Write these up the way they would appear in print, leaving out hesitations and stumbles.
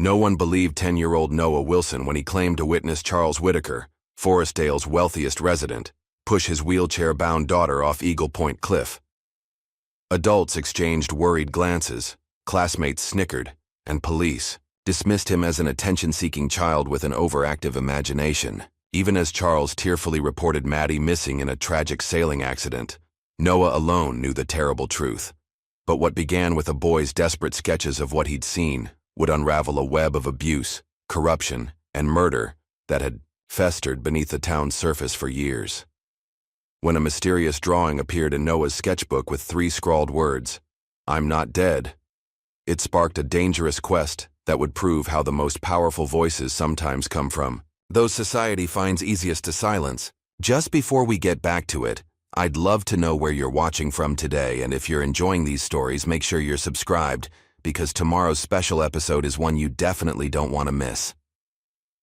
No one believed 10-year-old Noah Wilson when he claimed to witness Charles Whitaker, Forestdale's wealthiest resident, push his wheelchair-bound daughter off Eagle Point Cliff. Adults exchanged worried glances, classmates snickered, and police dismissed him as an attention-seeking child with an overactive imagination. Even as Charles tearfully reported Maddie missing in a tragic sailing accident, Noah alone knew the terrible truth. But what began with a boy's desperate sketches of what he'd seen would unravel a web of abuse, corruption, and murder that had festered beneath the town's surface for years. When a mysterious drawing appeared in Noah's sketchbook with 3 scrawled words, "I'm not dead," it sparked a dangerous quest that would prove how the most powerful voices sometimes come from those society finds easiest to silence. Just before we get back to it, I'd love to know where you're watching from today, and if you're enjoying these stories, make sure you're subscribed, because tomorrow's special episode is one you definitely don't want to miss.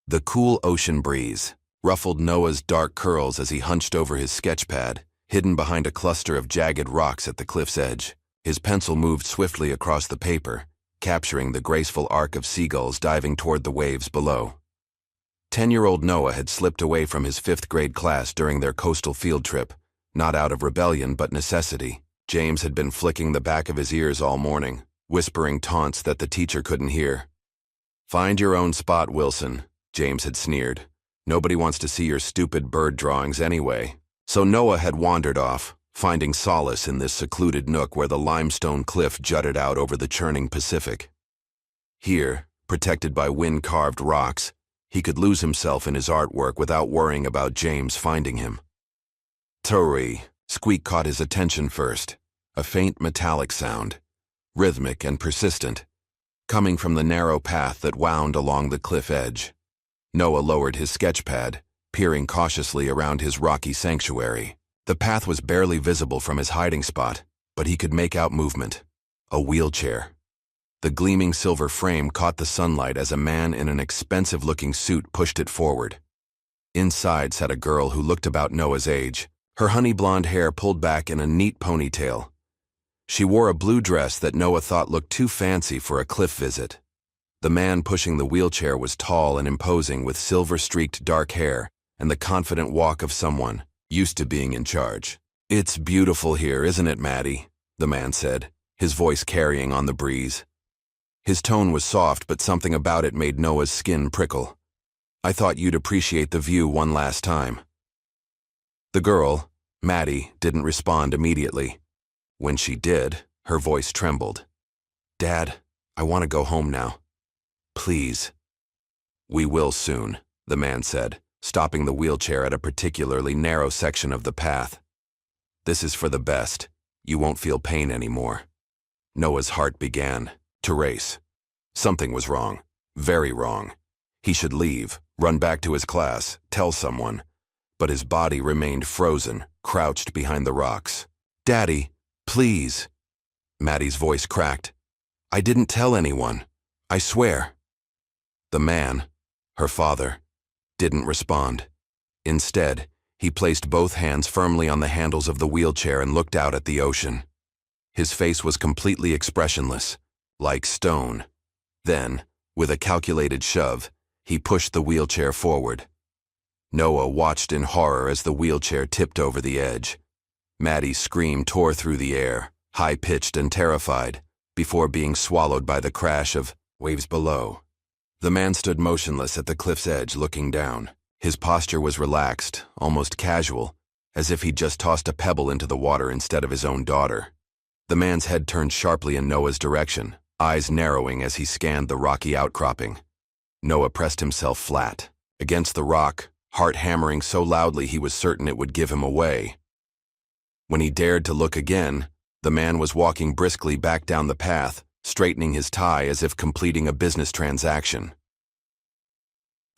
The cool ocean breeze ruffled Noah's dark curls as he hunched over his sketchpad, hidden behind a cluster of jagged rocks at the cliff's edge. His pencil moved swiftly across the paper, capturing the graceful arc of seagulls diving toward the waves below. 10-year-old Noah had slipped away from his 5th-grade class during their coastal field trip, not out of rebellion but necessity. James had been flicking the back of his ears all morning, whispering taunts that the teacher couldn't hear. "Find your own spot, Wilson," James had sneered. "Nobody wants to see your stupid bird drawings anyway." So Noah had wandered off, finding solace in this secluded nook where the limestone cliff jutted out over the churning Pacific. Here, protected by wind-carved rocks, he could lose himself in his artwork without worrying about James finding him. "Turi," Squeak caught his attention first, a faint metallic sound, rhythmic and persistent, coming from the narrow path that wound along the cliff edge. Noah lowered his sketchpad, peering cautiously around his rocky sanctuary. The path was barely visible from his hiding spot, but he could make out movement. A wheelchair. The gleaming silver frame caught the sunlight as a man in an expensive-looking suit pushed it forward. Inside sat a girl who looked about Noah's age, her honey-blonde hair pulled back in a neat ponytail. She wore a blue dress that Noah thought looked too fancy for a cliff visit. The man pushing the wheelchair was tall and imposing with silver-streaked dark hair and the confident walk of someone used to being in charge. "It's beautiful here, isn't it, Maddie?" the man said, his voice carrying on the breeze. His tone was soft, but something about it made Noah's skin prickle. "I thought you'd appreciate the view one last time." The girl, Maddie, didn't respond immediately. When she did, her voice trembled. "Dad, I want to go home now. Please." "We will soon," the man said, stopping the wheelchair at a particularly narrow section of the path. "This is for the best. You won't feel pain anymore." Noah's heart began to race. Something was wrong, very wrong. He should leave, run back to his class, tell someone. But his body remained frozen, crouched behind the rocks. "Daddy, please." Maddie's voice cracked. "I didn't tell anyone. I swear." The man, her father, didn't respond. Instead, he placed both hands firmly on the handles of the wheelchair and looked out at the ocean. His face was completely expressionless, like stone. Then, with a calculated shove, he pushed the wheelchair forward. Noah watched in horror as the wheelchair tipped over the edge. Maddie's scream tore through the air, high-pitched and terrified, before being swallowed by the crash of waves below. The man stood motionless at the cliff's edge, looking down. His posture was relaxed, almost casual, as if he'd just tossed a pebble into the water instead of his own daughter. The man's head turned sharply in Noah's direction, eyes narrowing as he scanned the rocky outcropping. Noah pressed himself flat against the rock, heart hammering so loudly he was certain it would give him away. When he dared to look again, the man was walking briskly back down the path, straightening his tie as if completing a business transaction.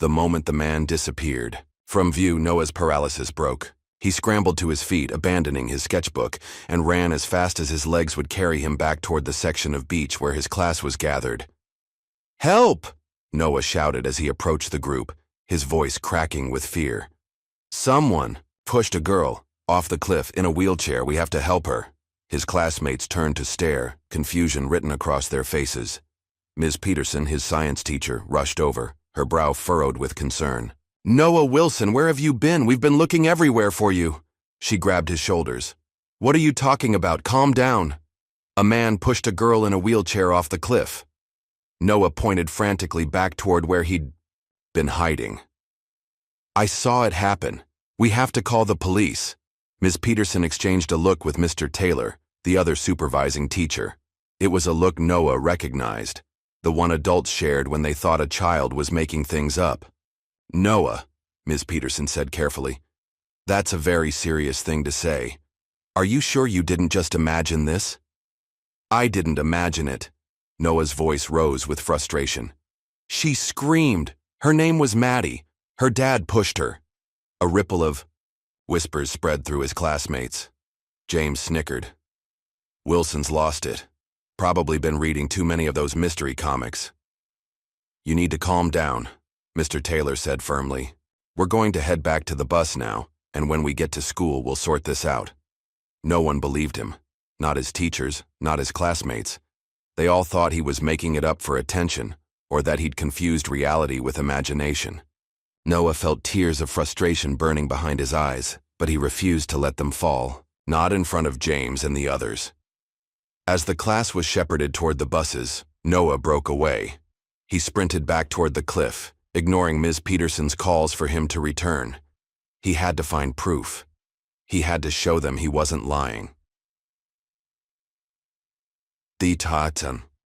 The moment the man disappeared from view, Noah's paralysis broke. He scrambled to his feet, abandoning his sketchbook, and ran as fast as his legs would carry him back toward the section of beach where his class was gathered. "Help!" Noah shouted as he approached the group, his voice cracking with fear. "Someone pushed a girl off the cliff in a wheelchair. We have to help her." His classmates turned to stare, confusion written across their faces. Ms. Peterson, his science teacher, rushed over, her brow furrowed with concern. "Noah Wilson, where have you been? We've been looking everywhere for you." She grabbed his shoulders. "What are you talking about? Calm down." A man pushed a girl in a wheelchair off the cliff. Noah pointed frantically back toward where he'd been hiding. "I saw it happen. We have to call the police." Ms. Peterson exchanged a look with Mr. Taylor, the other supervising teacher. It was a look Noah recognized, the one adults shared when they thought a child was making things up. "Noah," Ms. Peterson said carefully, "that's a very serious thing to say. Are you sure you didn't just imagine this?" "I didn't imagine it." Noah's voice rose with frustration. "She screamed. Her name was Maddie. Her dad pushed her." A ripple of whispers spread through his classmates. James snickered. "Wilson's lost it. Probably been reading too many of those mystery comics." "You need to calm down," Mr. Taylor said firmly. "We're going to head back to the bus now, and when we get to school, we'll sort this out." No one believed him. Not his teachers, not his classmates. They all thought he was making it up for attention, or that he'd confused reality with imagination. Noah felt tears of frustration burning behind his eyes, but he refused to let them fall, not in front of James and the others. As the class was shepherded toward the buses, Noah broke away. He sprinted back toward the cliff, ignoring Ms. Peterson's calls for him to return. He had to find proof. He had to show them he wasn't lying. The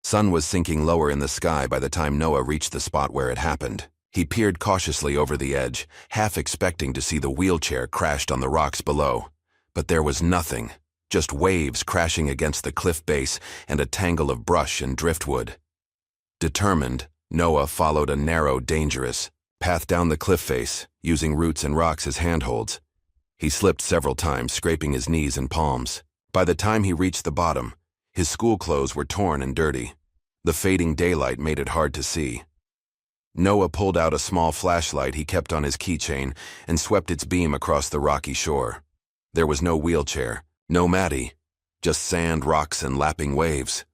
sun was sinking lower in the sky by the time Noah reached the spot where it happened. He peered cautiously over the edge, half expecting to see the wheelchair crashed on the rocks below. But there was nothing, just waves crashing against the cliff base and a tangle of brush and driftwood. Determined, Noah followed a narrow, dangerous path down the cliff face, using roots and rocks as handholds. He slipped several times, scraping his knees and palms. By the time he reached the bottom, his school clothes were torn and dirty. The fading daylight made it hard to see. Noah pulled out a small flashlight he kept on his keychain and swept its beam across the rocky shore. There was no wheelchair, no Maddie, just sand, rocks, and lapping waves.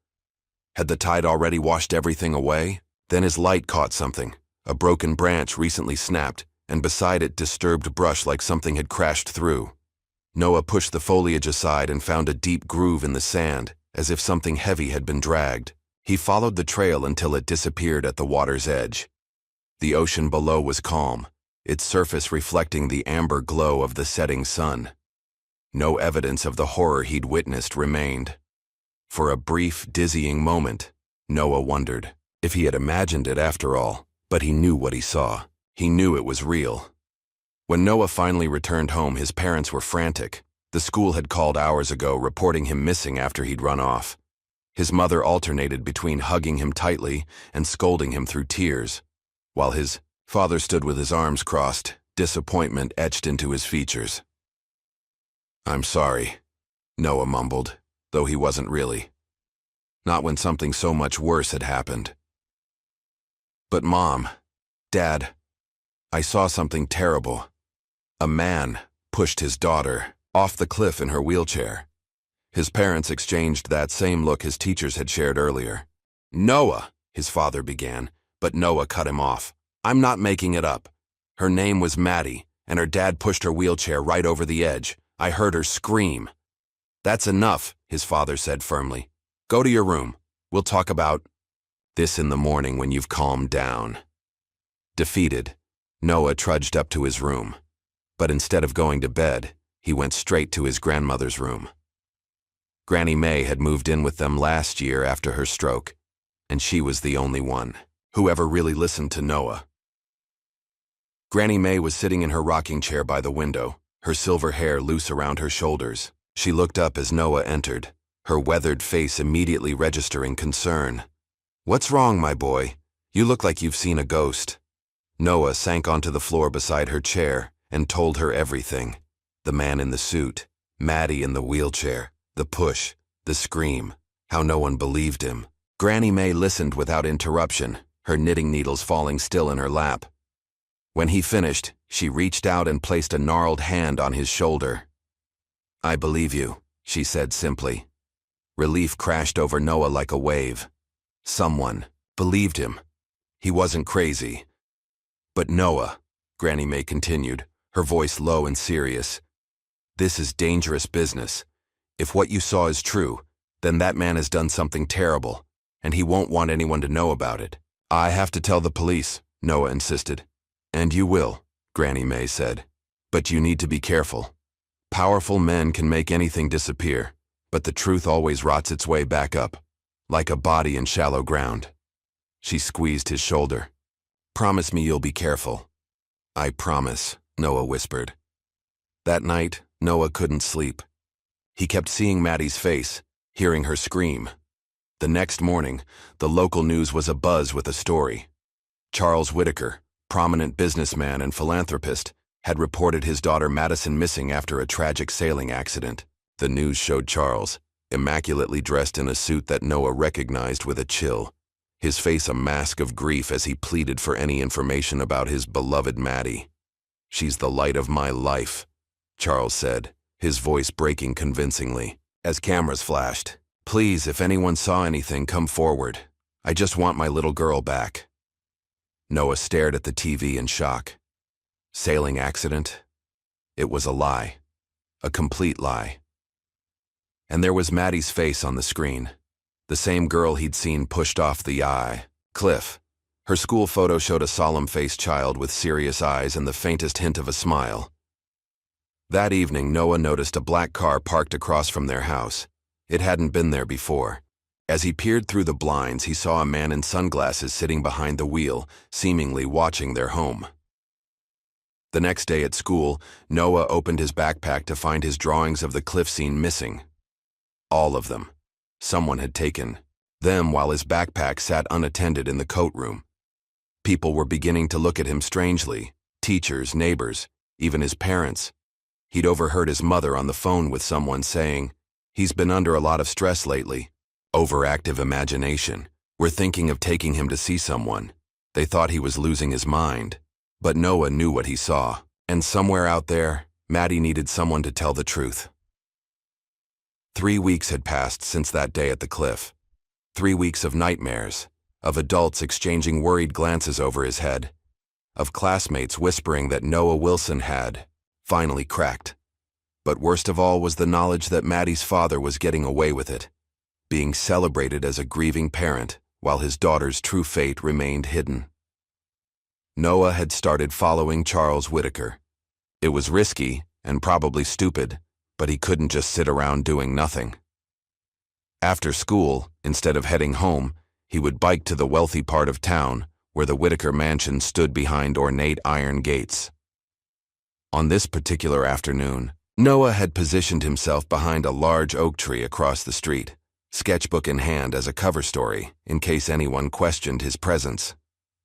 Had the tide already washed everything away? Then his light caught something. A broken branch recently snapped, and beside it disturbed brush like something had crashed through. Noah pushed the foliage aside and found a deep groove in the sand, as if something heavy had been dragged. He followed the trail until it disappeared at the water's edge. The ocean below was calm, its surface reflecting the amber glow of the setting sun. No evidence of the horror he'd witnessed remained. For a brief, dizzying moment, Noah wondered if he had imagined it after all, but he knew what he saw. He knew it was real. When Noah finally returned home, his parents were frantic. The school had called hours ago, reporting him missing after he'd run off. His mother alternated between hugging him tightly and scolding him through tears, while his father stood with his arms crossed, disappointment etched into his features. "I'm sorry," Noah mumbled, though he wasn't really. Not when something so much worse had happened. "But Mom, Dad, I saw something terrible. A man pushed his daughter off the cliff in her wheelchair." His parents exchanged that same look his teachers had shared earlier. "Noah," his father began, but Noah cut him off. "I'm not making it up. Her name was Maddie, and her dad pushed her wheelchair right over the edge. I heard her scream." "That's enough," his father said firmly. "Go to your room. We'll talk about this in the morning when you've calmed down." Defeated, Noah trudged up to his room. But instead of going to bed, he went straight to his grandmother's room. Granny May had moved in with them last year after her stroke, and she was the only one who ever really listened to Noah. Granny May was sitting in her rocking chair by the window, her silver hair loose around her shoulders. She looked up as Noah entered, her weathered face immediately registering concern. "What's wrong, my boy? You look like you've seen a ghost." Noah sank onto the floor beside her chair and told her everything. The man in the suit, Maddie in the wheelchair, the push, the scream, how no one believed him. Granny May listened without interruption, her knitting needles falling still in her lap. When he finished, she reached out and placed a gnarled hand on his shoulder. "I believe you," she said simply. Relief crashed over Noah like a wave. Someone believed him. He wasn't crazy. But Noah, Granny May continued, her voice low and serious, this is dangerous business. If what you saw is true, then that man has done something terrible, and he won't want anyone to know about it. I have to tell the police, Noah insisted. And you will, Granny May said. But you need to be careful. Powerful men can make anything disappear, but the truth always rots its way back up, like a body in shallow ground. She squeezed his shoulder. Promise me you'll be careful. I promise, Noah whispered. That night, Noah couldn't sleep. He kept seeing Maddie's face, hearing her scream. The next morning, the local news was abuzz with a story. Charles Whitaker, prominent businessman and philanthropist, had reported his daughter Madison missing after a tragic sailing accident. The news showed Charles, immaculately dressed in a suit that Noah recognized with a chill, his face a mask of grief as he pleaded for any information about his beloved Maddie. She's the light of my life, Charles said, his voice breaking convincingly. As cameras flashed, please, if anyone saw anything, come forward. I just want my little girl back. Noah stared at the TV in shock. Sailing accident? It was a lie. A complete lie. And there was Maddie's face on the screen. The same girl he'd seen pushed off the cliff. Her school photo showed a solemn-faced child with serious eyes and the faintest hint of a smile. That evening, Noah noticed a black car parked across from their house. It hadn't been there before. As he peered through the blinds, he saw a man in sunglasses sitting behind the wheel, seemingly watching their home. The next day at school, Noah opened his backpack to find his drawings of the cliff scene missing. All of them. Someone had taken them while his backpack sat unattended in the coat room. People were beginning to look at him strangely, teachers, neighbors, even his parents. He'd overheard his mother on the phone with someone saying, "He's been under a lot of stress lately. Overactive imagination. We're thinking of taking him to see someone." They thought he was losing his mind. But Noah knew what he saw, and somewhere out there, Maddie needed someone to tell the truth. 3 weeks had passed since that day at the cliff. 3 weeks of nightmares, of adults exchanging worried glances over his head, of classmates whispering that Noah Wilson had finally cracked. But worst of all was the knowledge that Maddie's father was getting away with it, being celebrated as a grieving parent while his daughter's true fate remained hidden. Noah had started following Charles Whitaker. It was risky and probably stupid, but he couldn't just sit around doing nothing. After school, instead of heading home, he would bike to the wealthy part of town where the Whitaker mansion stood behind ornate iron gates. On this particular afternoon, Noah had positioned himself behind a large oak tree across the street, sketchbook in hand as a cover story, in case anyone questioned his presence.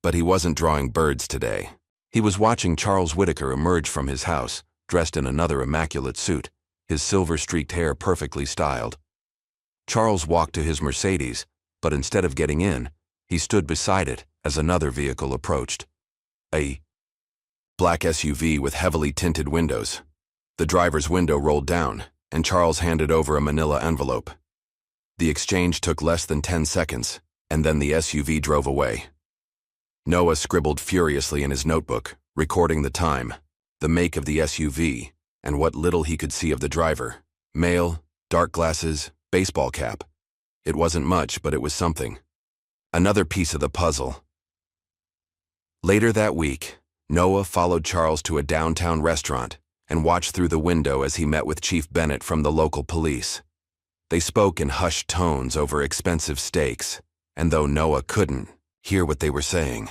But he wasn't drawing birds today. He was watching Charles Whitaker emerge from his house, dressed in another immaculate suit, his silver-streaked hair perfectly styled. Charles walked to his Mercedes, but instead of getting in, he stood beside it as another vehicle approached. A black SUV with heavily tinted windows. The driver's window rolled down, and Charles handed over a manila envelope. The exchange took less than 10 seconds, and then the SUV drove away. Noah scribbled furiously in his notebook, recording the time, the make of the SUV, and what little he could see of the driver. Male, dark glasses, baseball cap. It wasn't much, but it was something. Another piece of the puzzle. Later that week, Noah followed Charles to a downtown restaurant and watched through the window as he met with Chief Bennett from the local police. They spoke in hushed tones over expensive steaks, and though Noah couldn't hear what they were saying,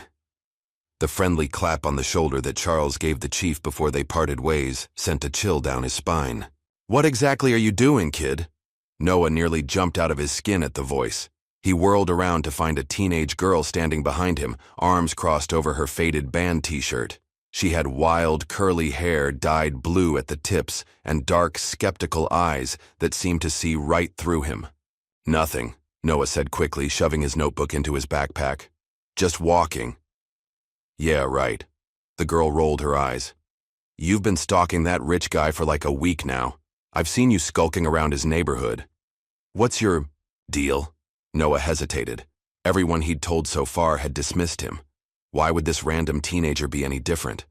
the friendly clap on the shoulder that Charles gave the chief before they parted ways sent a chill down his spine. "What exactly are you doing, kid?" Noah nearly jumped out of his skin at the voice. He whirled around to find a teenage girl standing behind him, arms crossed over her faded band t-shirt. She had wild, curly hair dyed blue at the tips and dark, skeptical eyes that seemed to see right through him. "Nothing," Noah said quickly, shoving his notebook into his backpack. "Just walking." "Yeah, right." The girl rolled her eyes. "You've been stalking that rich guy for like a week now. I've seen you skulking around his neighborhood. What's your deal?" Noah hesitated. Everyone he'd told so far had dismissed him. Why would this random teenager be any different?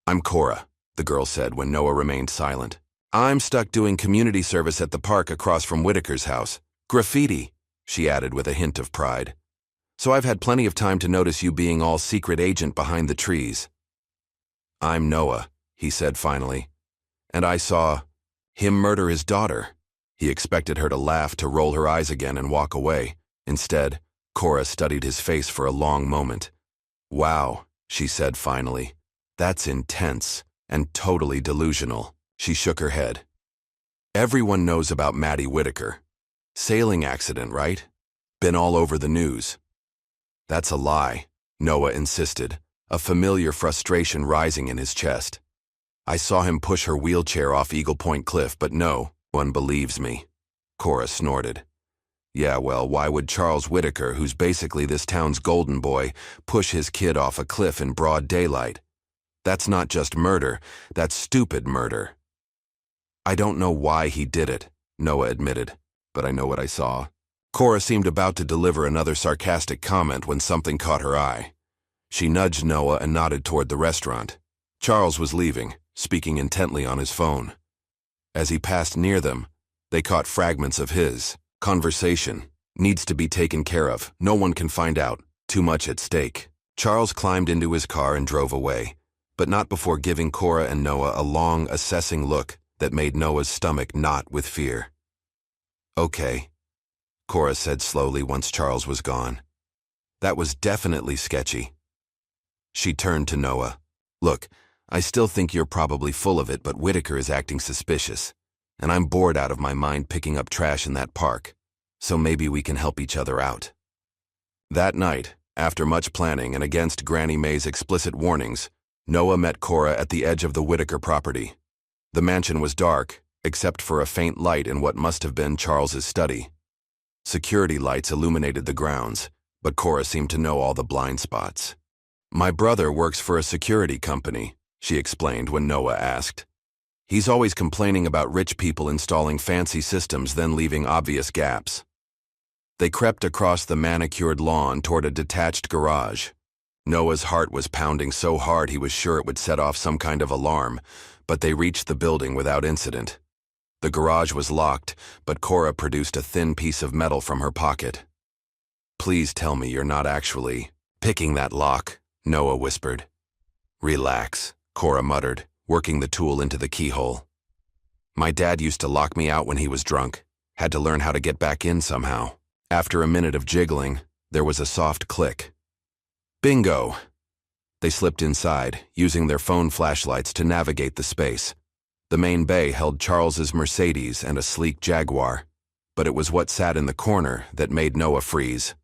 "I'm Cora," the girl said when Noah remained silent. "I'm stuck doing community service at the park across from Whitaker's house. Graffiti," she added with a hint of pride. "So I've had plenty of time to notice you being all secret agent behind the trees." "I'm Noah," he said finally. "And I saw him murder his daughter." He expected her to laugh, to roll her eyes again and walk away. Instead, Cora studied his face for a long moment. "Wow," she said finally. "That's intense and totally delusional." She shook her head. "Everyone knows about Maddie Whitaker. Sailing accident, right? Been all over the news." "That's a lie," Noah insisted, a familiar frustration rising in his chest. "I saw him push her wheelchair off Eagle Point Cliff, but no one believes me." Cora snorted. "Yeah, well, why would Charles Whitaker, who's basically this town's golden boy, push his kid off a cliff in broad daylight? That's not just murder, that's stupid murder." "I don't know why he did it," Noah admitted, "but I know what I saw." Cora seemed about to deliver another sarcastic comment when something caught her eye. She nudged Noah and nodded toward the restaurant. Charles was leaving, speaking intently on his phone. As he passed near them, they caught fragments of his conversation. "Needs to be taken care of. No one can find out. Too much at stake." Charles climbed into his car and drove away, but not before giving Cora and Noah a long, assessing look that made Noah's stomach knot with fear. "Okay," Cora said slowly once Charles was gone. "That was definitely sketchy." She turned to Noah. "Look, I still think you're probably full of it, but Whitaker is acting suspicious, and I'm bored out of my mind picking up trash in that park, so maybe we can help each other out." That night, after much planning and against Granny May's explicit warnings, Noah met Cora at the edge of the Whitaker property. The mansion was dark, except for a faint light in what must have been Charles's study. Security lights illuminated the grounds, but Cora seemed to know all the blind spots. "My brother works for a security company," she explained when Noah asked. "He's always complaining about rich people installing fancy systems then leaving obvious gaps." They crept across the manicured lawn toward a detached garage. Noah's heart was pounding so hard he was sure it would set off some kind of alarm, but they reached the building without incident. The garage was locked, but Cora produced a thin piece of metal from her pocket. "Please tell me you're not actually picking that lock," Noah whispered. "Relax," Cora muttered, working the tool into the keyhole. "My dad used to lock me out when he was drunk. Had to learn how to get back in somehow." After a minute of jiggling, there was a soft click. "Bingo!" They slipped inside, using their phone flashlights to navigate the space. The main bay held Charles's Mercedes and a sleek Jaguar, but it was what sat in the corner that made Noah freeze.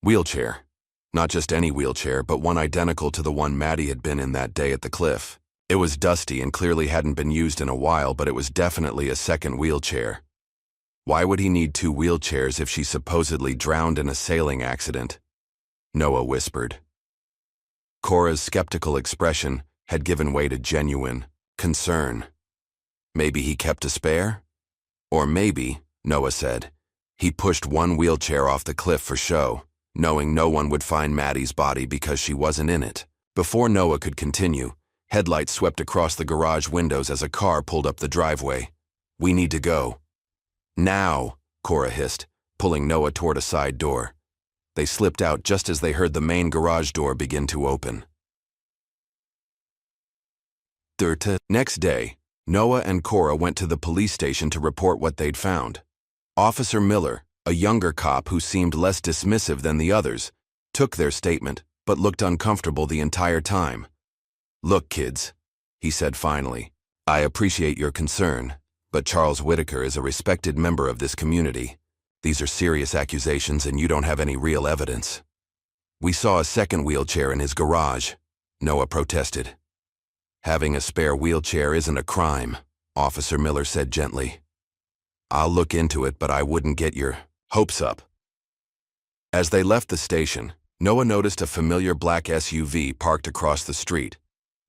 Wheelchair. Not just any wheelchair, but one identical to the one Maddie had been in that day at the cliff. It was dusty and clearly hadn't been used in a while, but it was definitely a second wheelchair. Why would he need two wheelchairs if she supposedly drowned in a sailing accident? Noah whispered. Cora's skeptical expression had given way to genuine concern. Maybe he kept a spare? Or maybe, Noah said, he pushed one wheelchair off the cliff for show, knowing no one would find Maddie's body because she wasn't in it. Before Noah could continue, headlights swept across the garage windows as a car pulled up the driveway. "We need to go." "Now," Cora hissed, pulling Noah toward a side door. They slipped out just as they heard the main garage door begin to open. Next day, Noah and Cora went to the police station to report what they'd found. Officer Miller, a younger cop who seemed less dismissive than the others, took their statement but looked uncomfortable the entire time. "Look, kids," he said finally, "I appreciate your concern, but Charles Whitaker is a respected member of this community. These are serious accusations and you don't have any real evidence." "We saw a second wheelchair in his garage," Noah protested. "Having a spare wheelchair isn't a crime," Officer Miller said gently. "I'll look into it, but I wouldn't get your hopes up." As they left the station, Noah noticed a familiar black SUV parked across the street,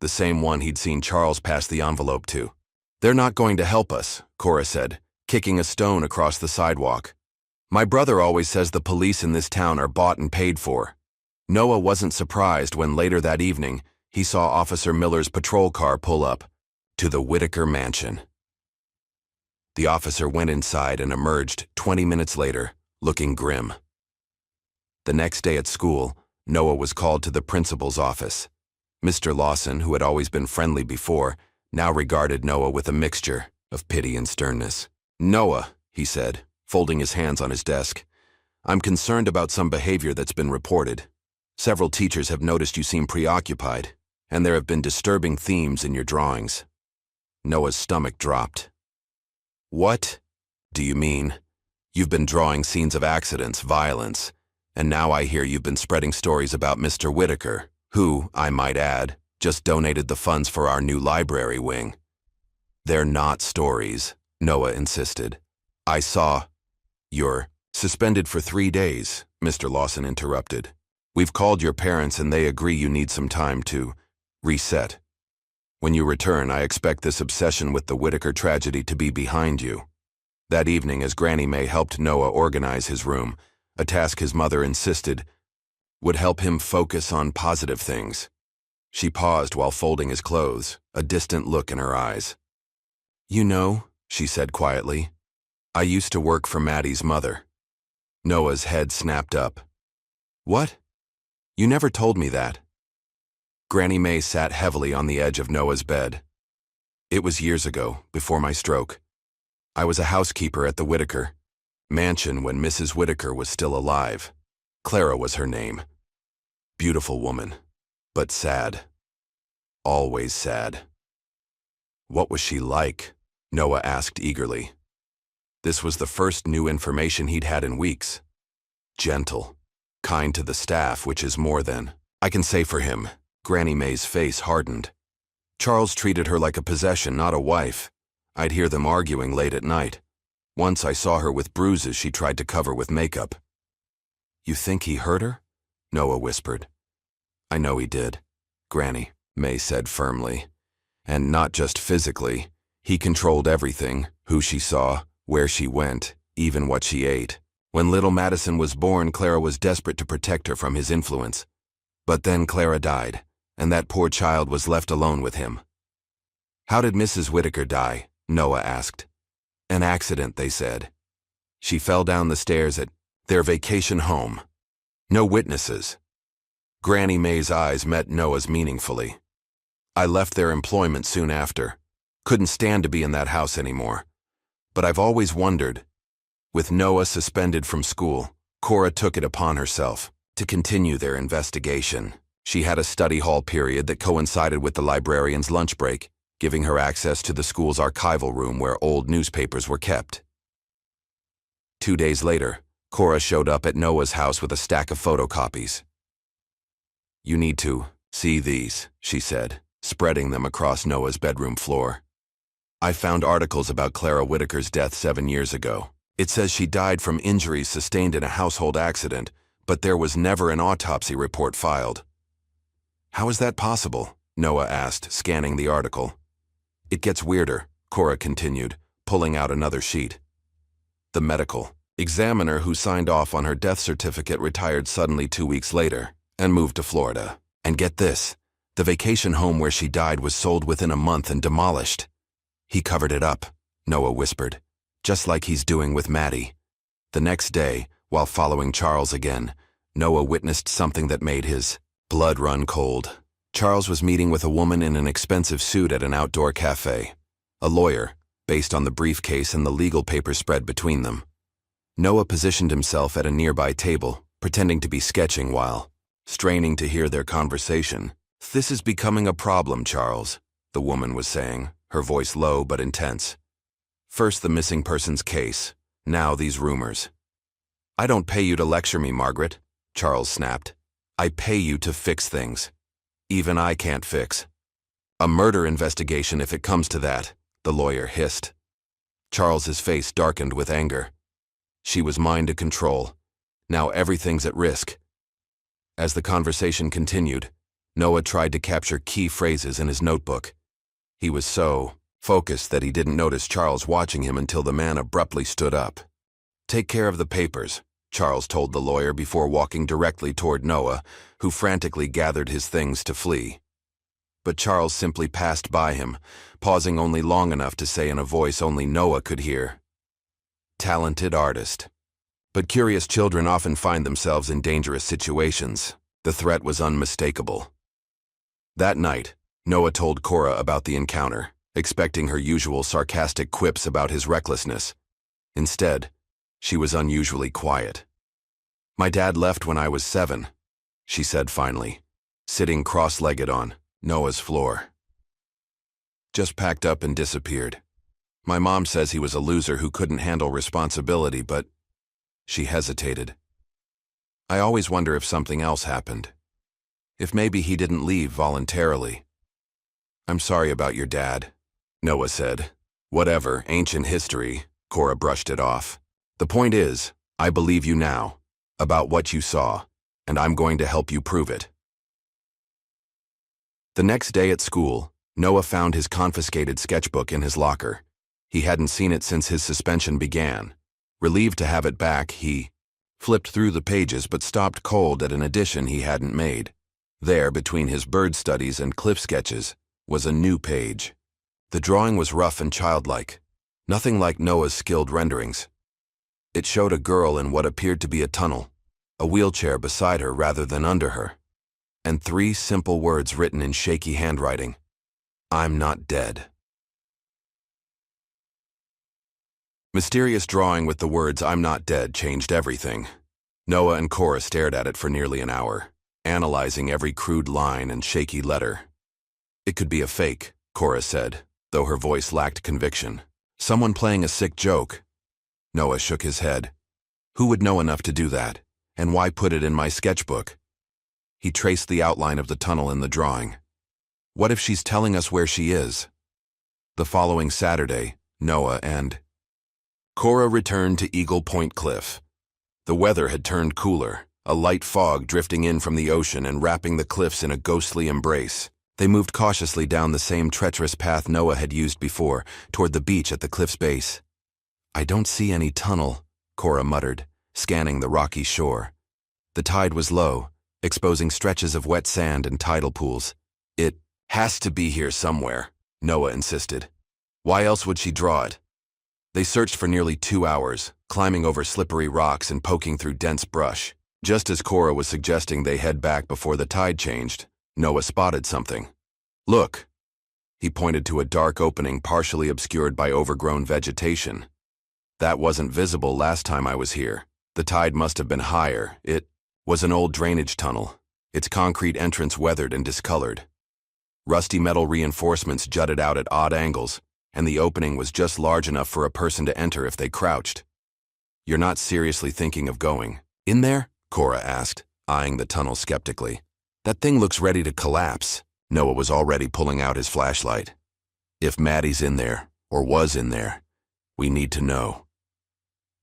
the same one he'd seen Charles pass the envelope to. "They're not going to help us," Cora said, kicking a stone across the sidewalk. My brother always says the police in this town are bought and paid for. Noah wasn't surprised when later that evening he saw Officer Miller's patrol car pull up to the Whitaker mansion. The officer went inside and emerged 20 minutes later, looking grim. The next day at school, Noah was called to the principal's office. Mr. Lawson, who had always been friendly before, now regarded Noah with a mixture of pity and sternness. "Noah," he said, folding his hands on his desk, "I'm concerned about some behavior that's been reported. Several teachers have noticed you seem preoccupied, and there have been disturbing themes in your drawings." Noah's stomach dropped. "What do you mean? You've been drawing scenes of accidents, violence, and now I hear you've been spreading stories about Mr. Whitaker, who, I might add, just donated the funds for our new library wing." "They're not stories," Noah insisted. "I saw—" "You're suspended for 3 days," Mr. Lawson interrupted. "We've called your parents and they agree you need some time to reset. When you return, I expect this obsession with the Whitaker tragedy to be behind you." That evening, as Granny May helped Noah organize his room, a task his mother insisted would help him focus on positive things, she paused while folding his clothes, a distant look in her eyes. "You know," she said quietly, "I used to work for Maddie's mother." Noah's head snapped up. "What? You never told me that." Granny May sat heavily on the edge of Noah's bed. "It was years ago, before my stroke. I was a housekeeper at the Whitaker mansion when Mrs. Whitaker was still alive. Clara was her name. Beautiful woman, but sad. Always sad." "What was she like?" Noah asked eagerly. This was the first new information he'd had in weeks. "Gentle, kind to the staff, which is more than I can say for him." Granny May's face hardened. "Charles treated her like a possession, not a wife. I'd hear them arguing late at night. Once I saw her with bruises she tried to cover with makeup." "You think he hurt her?" Noah whispered. "I know he did," Granny May said firmly. "And not just physically. He controlled everything, who she saw, where she went, even what she ate. When little Madison was born, Clara was desperate to protect her from his influence. But then Clara died, and that poor child was left alone with him." "How did Mrs. Whitaker die?" Noah asked. "An accident," they said. "She fell down the stairs at their vacation home. No witnesses." Granny May's eyes met Noah's meaningfully. "I left their employment soon after. Couldn't stand to be in that house anymore. But I've always wondered." With Noah suspended from school, Cora took it upon herself to continue their investigation. She had a study hall period that coincided with the librarian's lunch break, giving her access to the school's archival room where old newspapers were kept. 2 days later, Cora showed up at Noah's house with a stack of photocopies. "You need to see these," she said, spreading them across Noah's bedroom floor. "I found articles about Clara Whitaker's death 7 years ago. It says she died from injuries sustained in a household accident, but there was never an autopsy report filed." "How is that possible?" Noah asked, scanning the article. "It gets weirder," Cora continued, pulling out another sheet. "The medical examiner who signed off on her death certificate retired suddenly 2 weeks later and moved to Florida. And get this, the vacation home where she died was sold within a month and demolished." "He covered it up," Noah whispered, "just like he's doing with Maddie." The next day, while following Charles again, Noah witnessed something that made his blood run cold. Charles was meeting with a woman in an expensive suit at an outdoor cafe, a lawyer, based on the briefcase and the legal papers spread between them. Noah positioned himself at a nearby table, pretending to be sketching while straining to hear their conversation. "This is becoming a problem, Charles," the woman was saying, her voice low but intense. "First the missing persons case, now these rumors." "I don't pay you to lecture me, Margaret," Charles snapped. "I pay you to fix things. Even I can't fix a murder investigation if it comes to that," the lawyer hissed. Charles's face darkened with anger. She was mine to control. Now everything's at risk. As the conversation continued, Noah tried to capture key phrases in his notebook. He was so focused that he didn't notice Charles watching him until the man abruptly stood up. Take care of the papers, Charles told the lawyer before walking directly toward Noah, who frantically gathered his things to flee. But Charles simply passed by him, pausing only long enough to say in a voice only Noah could hear, "Talented artist." But curious children often find themselves in dangerous situations. The threat was unmistakable. That night, Noah told Cora about the encounter, expecting her usual sarcastic quips about his recklessness. Instead, she was unusually quiet. "My dad left when I was 7, she said finally, sitting cross-legged on Noah's floor. "Just packed up and disappeared. My mom says he was a loser who couldn't handle responsibility, but..." She hesitated. "I always wonder if something else happened. If maybe he didn't leave voluntarily." "I'm sorry about your dad," Noah said. "Whatever, ancient history," Cora brushed it off. "The point is, I believe you now, about what you saw, and I'm going to help you prove it." The next day at school, Noah found his confiscated sketchbook in his locker. He hadn't seen it since his suspension began. Relieved to have it back, he flipped through the pages but stopped cold at an addition he hadn't made. There, between his bird studies and cliff sketches, was a new page. The drawing was rough and childlike, nothing like Noah's skilled renderings. It showed a girl in what appeared to be a tunnel, a wheelchair beside her rather than under her, and 3 simple words written in shaky handwriting: "I'm not dead." Mysterious drawing with the words "I'm not dead" changed everything. Noah and Cora stared at it for nearly an hour, analyzing every crude line and shaky letter. "It could be a fake," Cora said, though her voice lacked conviction. "Someone playing a sick joke." Noah shook his head. "Who would know enough to do that? And why put it in my sketchbook?" He traced the outline of the tunnel in the drawing. "What if she's telling us where she is?" The following Saturday, Noah and Cora returned to Eagle Point Cliff. The weather had turned cooler, a light fog drifting in from the ocean and wrapping the cliffs in a ghostly embrace. They moved cautiously down the same treacherous path Noah had used before, toward the beach at the cliff's base. "I don't see any tunnel," Cora muttered, scanning the rocky shore. The tide was low, exposing stretches of wet sand and tidal pools. "It has to be here somewhere," Noah insisted. "Why else would she draw it?" They searched for nearly 2 hours, climbing over slippery rocks and poking through dense brush. Just as Cora was suggesting they head back before the tide changed, Noah spotted something. "Look." He pointed to a dark opening partially obscured by overgrown vegetation. "That wasn't visible last time I was here. The tide must have been higher. It was an old drainage tunnel, its concrete entrance weathered and discolored. Rusty metal reinforcements jutted out at odd angles, and the opening was just large enough for a person to enter if they crouched." "You're not seriously thinking of going in there?" Cora asked, eyeing the tunnel skeptically. "That thing looks ready to collapse." Noah was already pulling out his flashlight. "If Maddie's in there, or was in there, we need to know."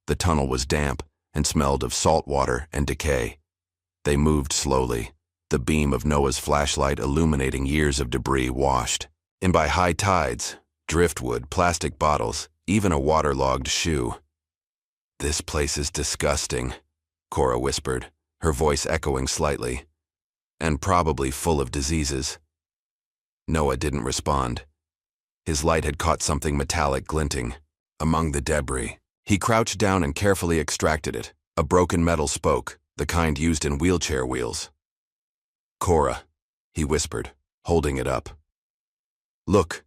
The tunnel was damp and smelled of salt water and decay. They moved slowly, the beam of Noah's flashlight illuminating years of debris washed in by high tides, driftwood, plastic bottles, even a waterlogged shoe. "This place is disgusting," Cora whispered, her voice echoing slightly. "And probably full of diseases." Noah didn't respond. His light had caught something metallic glinting among the debris. He crouched down and carefully extracted it, a broken metal spoke, the kind used in wheelchair wheels. "Cora," he whispered, holding it up. "Look."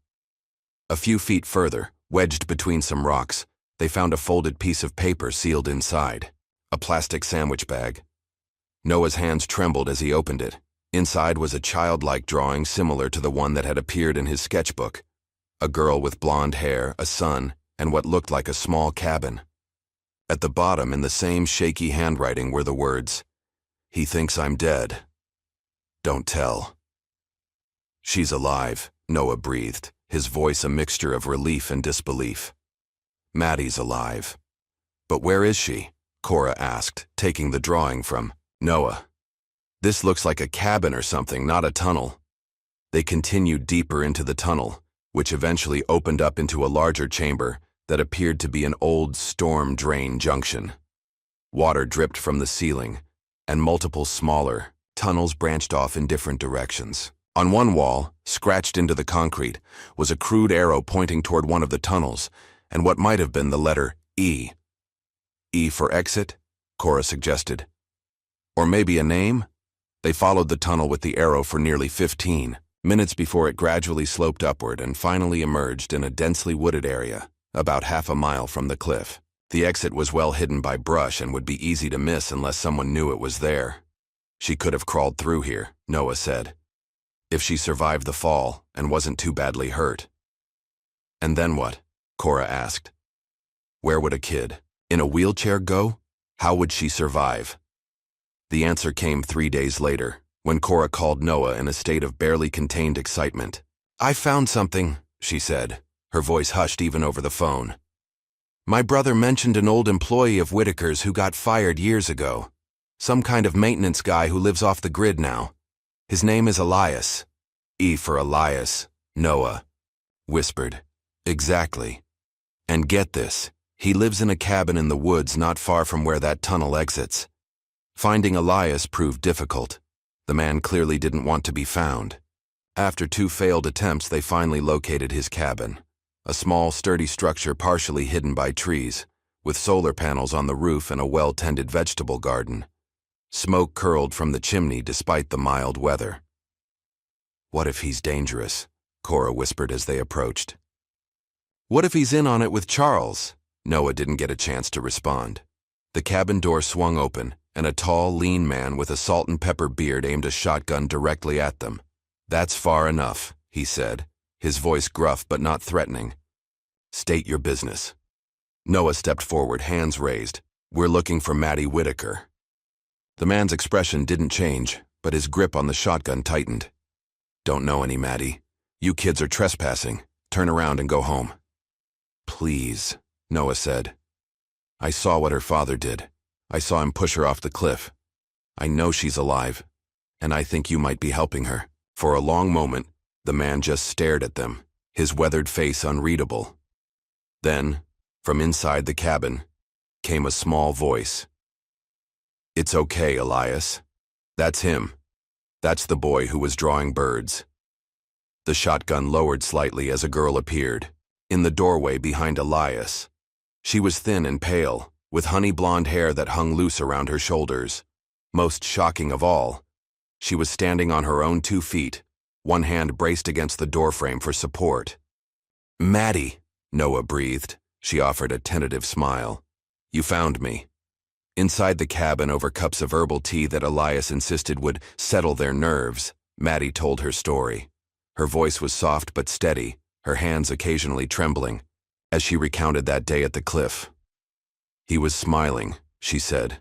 A few feet further, wedged between some rocks, they found a folded piece of paper sealed inside, a plastic sandwich bag. Noah's hands trembled as he opened it. Inside was a childlike drawing similar to the one that had appeared in his sketchbook. A girl with blonde hair, a son, and what looked like a small cabin. At the bottom, in the same shaky handwriting, were the words, "He thinks I'm dead. Don't tell." "She's alive," Noah breathed, his voice a mixture of relief and disbelief. "Maddie's alive." "But where is she?" Cora asked, taking the drawing from Noah. "This looks like a cabin or something, not a tunnel." They continued deeper into the tunnel, which eventually opened up into a larger chamber, that appeared to be an old storm drain junction. Water dripped from the ceiling, and multiple smaller tunnels branched off in different directions. On one wall, scratched into the concrete, was a crude arrow pointing toward one of the tunnels, and what might have been the letter E. E for exit, Cora suggested. Or maybe a name? They followed the tunnel with the arrow for nearly 15 minutes before it gradually sloped upward and finally emerged in a densely wooded area, about half a mile from the cliff. The exit was well hidden by brush and would be easy to miss unless someone knew it was there. She could have crawled through here, Noah said, if she survived the fall and wasn't too badly hurt. And then what? Cora asked. Where would a kid in a wheelchair go? How would she survive? The answer came 3 days later, when Cora called Noah in a state of barely contained excitement. I found something, she said, her voice hushed even over the phone. My brother mentioned an old employee of Whitaker's who got fired years ago. Some kind of maintenance guy who lives off the grid now. His name is Elias. E for Elias, Noah whispered. Exactly. And get this, he lives in a cabin in the woods not far from where that tunnel exits. Finding Elias proved difficult. The man clearly didn't want to be found. After 2 failed attempts, they finally located his cabin. A small, sturdy structure partially hidden by trees, with solar panels on the roof and a well-tended vegetable garden. Smoke curled from the chimney despite the mild weather. What if he's dangerous? Cora whispered as they approached. What if he's in on it with Charles? Noah didn't get a chance to respond. The cabin door swung open, and a tall, lean man with a salt and pepper beard aimed a shotgun directly at them. That's far enough, he said, his voice gruff but not threatening. State your business. Noah stepped forward, hands raised. We're looking for Maddie Whitaker. The man's expression didn't change, but his grip on the shotgun tightened. Don't know any, Maddie. You kids are trespassing. Turn around and go home. Please, Noah said. I saw what her father did. I saw him push her off the cliff. I know she's alive, and I think you might be helping her. For a long moment, the man just stared at them, his weathered face unreadable. Then, from inside the cabin, came a small voice. It's okay, Elias. That's him. That's the boy who was drawing birds. The shotgun lowered slightly as a girl appeared, in the doorway behind Elias. She was thin and pale, with honey blonde hair that hung loose around her shoulders. Most shocking of all, she was standing on her own 2 feet, one hand braced against the doorframe for support. Maddie, Noah breathed. She offered a tentative smile. You found me. Inside the cabin, over cups of herbal tea that Elias insisted would settle their nerves, Maddie told her story. Her voice was soft but steady, her hands occasionally trembling, as she recounted that day at the cliff. He was smiling, she said,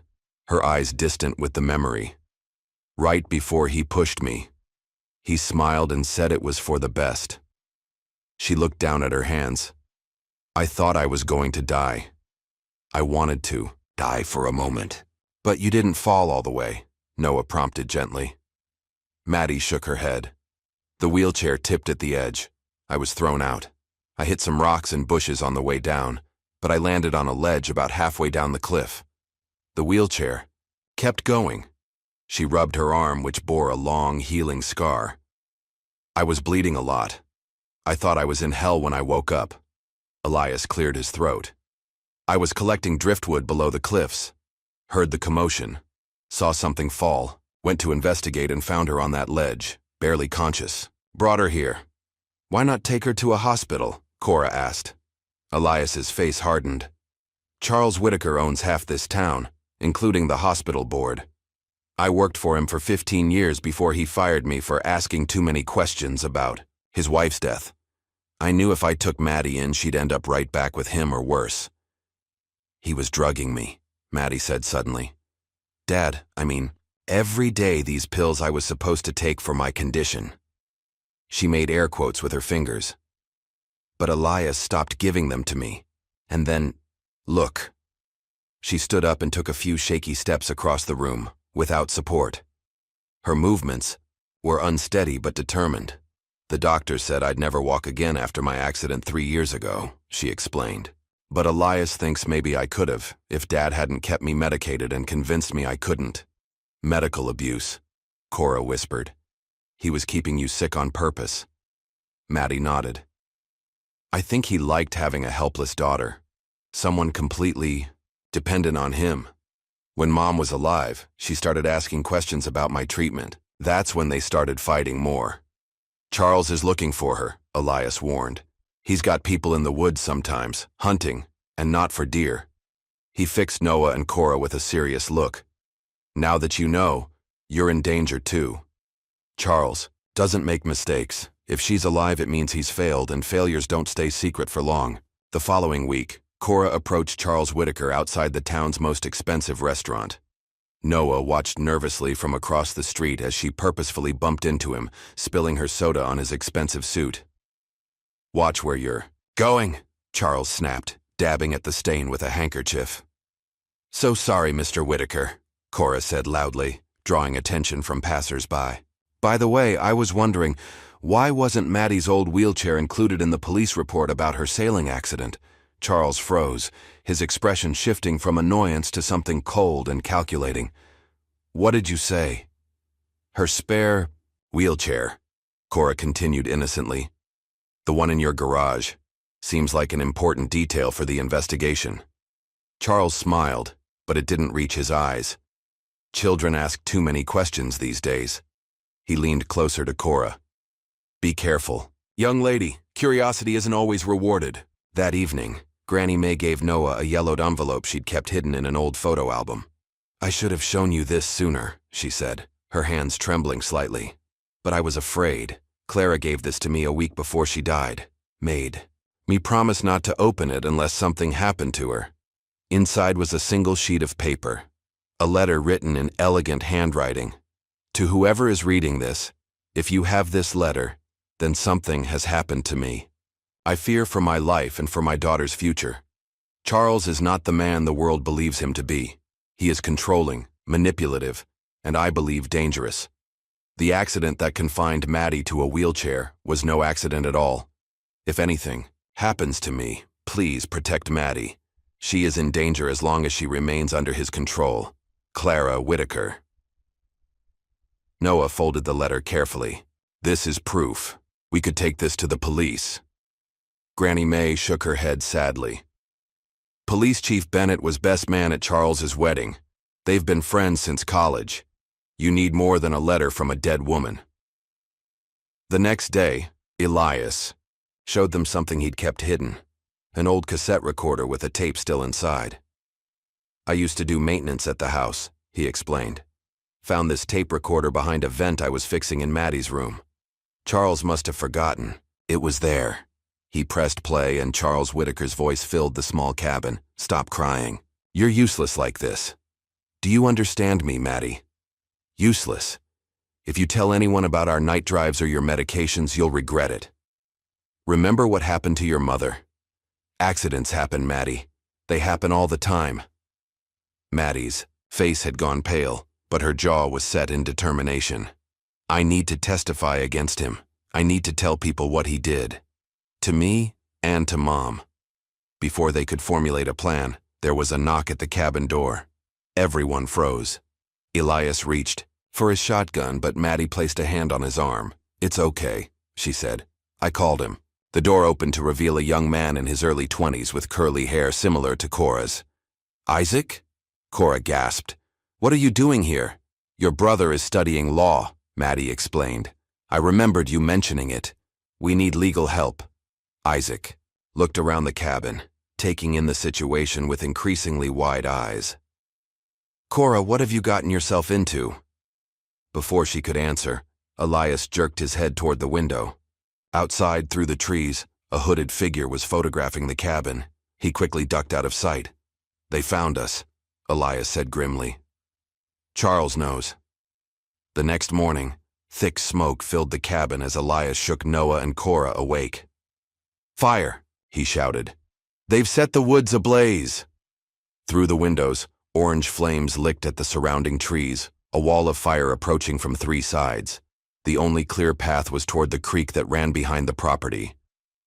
her eyes distant with the memory. Right before he pushed me, he smiled and said it was for the best. She looked down at her hands. I thought I was going to die. I wanted to die for a moment. But you didn't fall all the way, Noah prompted gently. Maddie shook her head. The wheelchair tipped at the edge. I was thrown out. I hit some rocks and bushes on the way down, but I landed on a ledge about halfway down the cliff. The wheelchair kept going. She rubbed her arm, which bore a long, healing scar. I was bleeding a lot. I thought I was in hell when I woke up. Elias cleared his throat. I was collecting driftwood below the cliffs. Heard the commotion. Saw something fall. Went to investigate and found her on that ledge, barely conscious. Brought her here. Why not take her to a hospital? Cora asked. Elias's face hardened. Charles Whitaker owns half this town, including the hospital board. I worked for him for 15 years before he fired me for asking too many questions about his wife's death. I knew if I took Maddie in, she'd end up right back with him or worse. He was drugging me, Maddie said suddenly. Dad, every day these pills I was supposed to take for my condition. She made air quotes with her fingers. But Elias stopped giving them to me. And then, look. She stood up and took a few shaky steps across the room, without support. Her movements were unsteady but determined. The doctor said I'd never walk again after my accident 3 years ago, she explained. But Elias thinks maybe I could've, if Dad hadn't kept me medicated and convinced me I couldn't. Medical abuse, Cora whispered. He was keeping you sick on purpose. Maddie nodded. I think he liked having a helpless daughter. Someone completely dependent on him. When Mom was alive, she started asking questions about my treatment. That's when they started fighting more. Charles is looking for her, Elias warned. He's got people in the woods sometimes, hunting, and not for deer. He fixed Noah and Cora with a serious look. Now that you know, you're in danger too. Charles doesn't make mistakes. If she's alive, it means he's failed, and failures don't stay secret for long. The following week, Cora approached Charles Whitaker outside the town's most expensive restaurant. Noah watched nervously from across the street as she purposefully bumped into him, spilling her soda on his expensive suit. Watch where you're going, Charles snapped, dabbing at the stain with a handkerchief. So sorry, Mr. Whitaker, Cora said loudly, drawing attention from passers-by. By the way, I was wondering, why wasn't Maddie's old wheelchair included in the police report about her sailing accident? Charles froze, his expression shifting from annoyance to something cold and calculating. What did you say? Her spare wheelchair, Cora continued innocently. The one in your garage. Seems like an important detail for the investigation. Charles smiled, but it didn't reach his eyes. Children ask too many questions these days. He leaned closer to Cora. Be careful. Young lady, curiosity isn't always rewarded. That evening, Granny May gave Noah a yellowed envelope she'd kept hidden in an old photo album. I should have shown you this sooner, she said, her hands trembling slightly. But I was afraid. Clara gave this to me a week before she died. Made me promise not to open it unless something happened to her. Inside was a single sheet of paper. A letter written in elegant handwriting. To whoever is reading this, if you have this letter, then something has happened to me. I fear for my life and for my daughter's future. Charles is not the man the world believes him to be. He is controlling, manipulative, and I believe dangerous. The accident that confined Maddie to a wheelchair was no accident at all. If anything happens to me, please protect Maddie. She is in danger as long as she remains under his control. Clara Whitaker. Noah folded the letter carefully. This is proof. We could take this to the police. Granny May shook her head sadly. Police Chief Bennett was best man at Charles's wedding. They've been friends since college. You need more than a letter from a dead woman. The next day, Elias showed them something he'd kept hidden, an old cassette recorder with a tape still inside. I used to do maintenance at the house, he explained. Found this tape recorder behind a vent I was fixing in Maddie's room. Charles must have forgotten. It was there. He pressed play and Charles Whitaker's voice filled the small cabin. Stop crying. You're useless like this. Do you understand me, Maddie? Useless. If you tell anyone about our night drives or your medications, you'll regret it. Remember what happened to your mother? Accidents happen, Maddie. They happen all the time. Maddie's face had gone pale, but her jaw was set in determination. I need to testify against him. I need to tell people what he did. To me and to Mom. Before they could formulate a plan, there was a knock at the cabin door. Everyone froze. Elias reached for his shotgun, but Maddie placed a hand on his arm. It's okay, she said. I called him. The door opened to reveal a young man in his early 20s with curly hair similar to Cora's. Isaac? Cora gasped. What are you doing here? Your brother is studying law, Maddie explained. I remembered you mentioning it. We need legal help. Isaac looked around the cabin, taking in the situation with increasingly wide eyes. Cora, what have you gotten yourself into? Before she could answer, Elias jerked his head toward the window. Outside, through the trees, a hooded figure was photographing the cabin. He quickly ducked out of sight. They found us, Elias said grimly. Charles knows. The next morning, thick smoke filled the cabin as Elias shook Noah and Cora awake. Fire, he shouted. They've set the woods ablaze. Through the windows, orange flames licked at the surrounding trees, a wall of fire approaching from 3 sides. The only clear path was toward the creek that ran behind the property.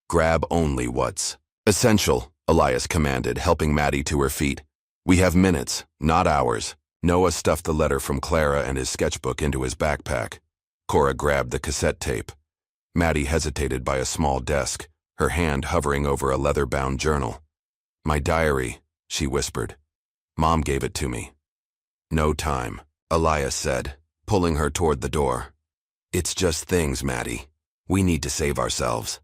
Grab only what's essential, Elias commanded, helping Maddie to her feet. We have minutes, not hours. Noah stuffed the letter from Clara and his sketchbook into his backpack. Cora grabbed the cassette tape. Maddie hesitated by a small desk, her hand hovering over a leather-bound journal. My diary, she whispered. Mom gave it to me. No time, Elias said, pulling her toward the door. It's just things, Maddie. We need to save ourselves.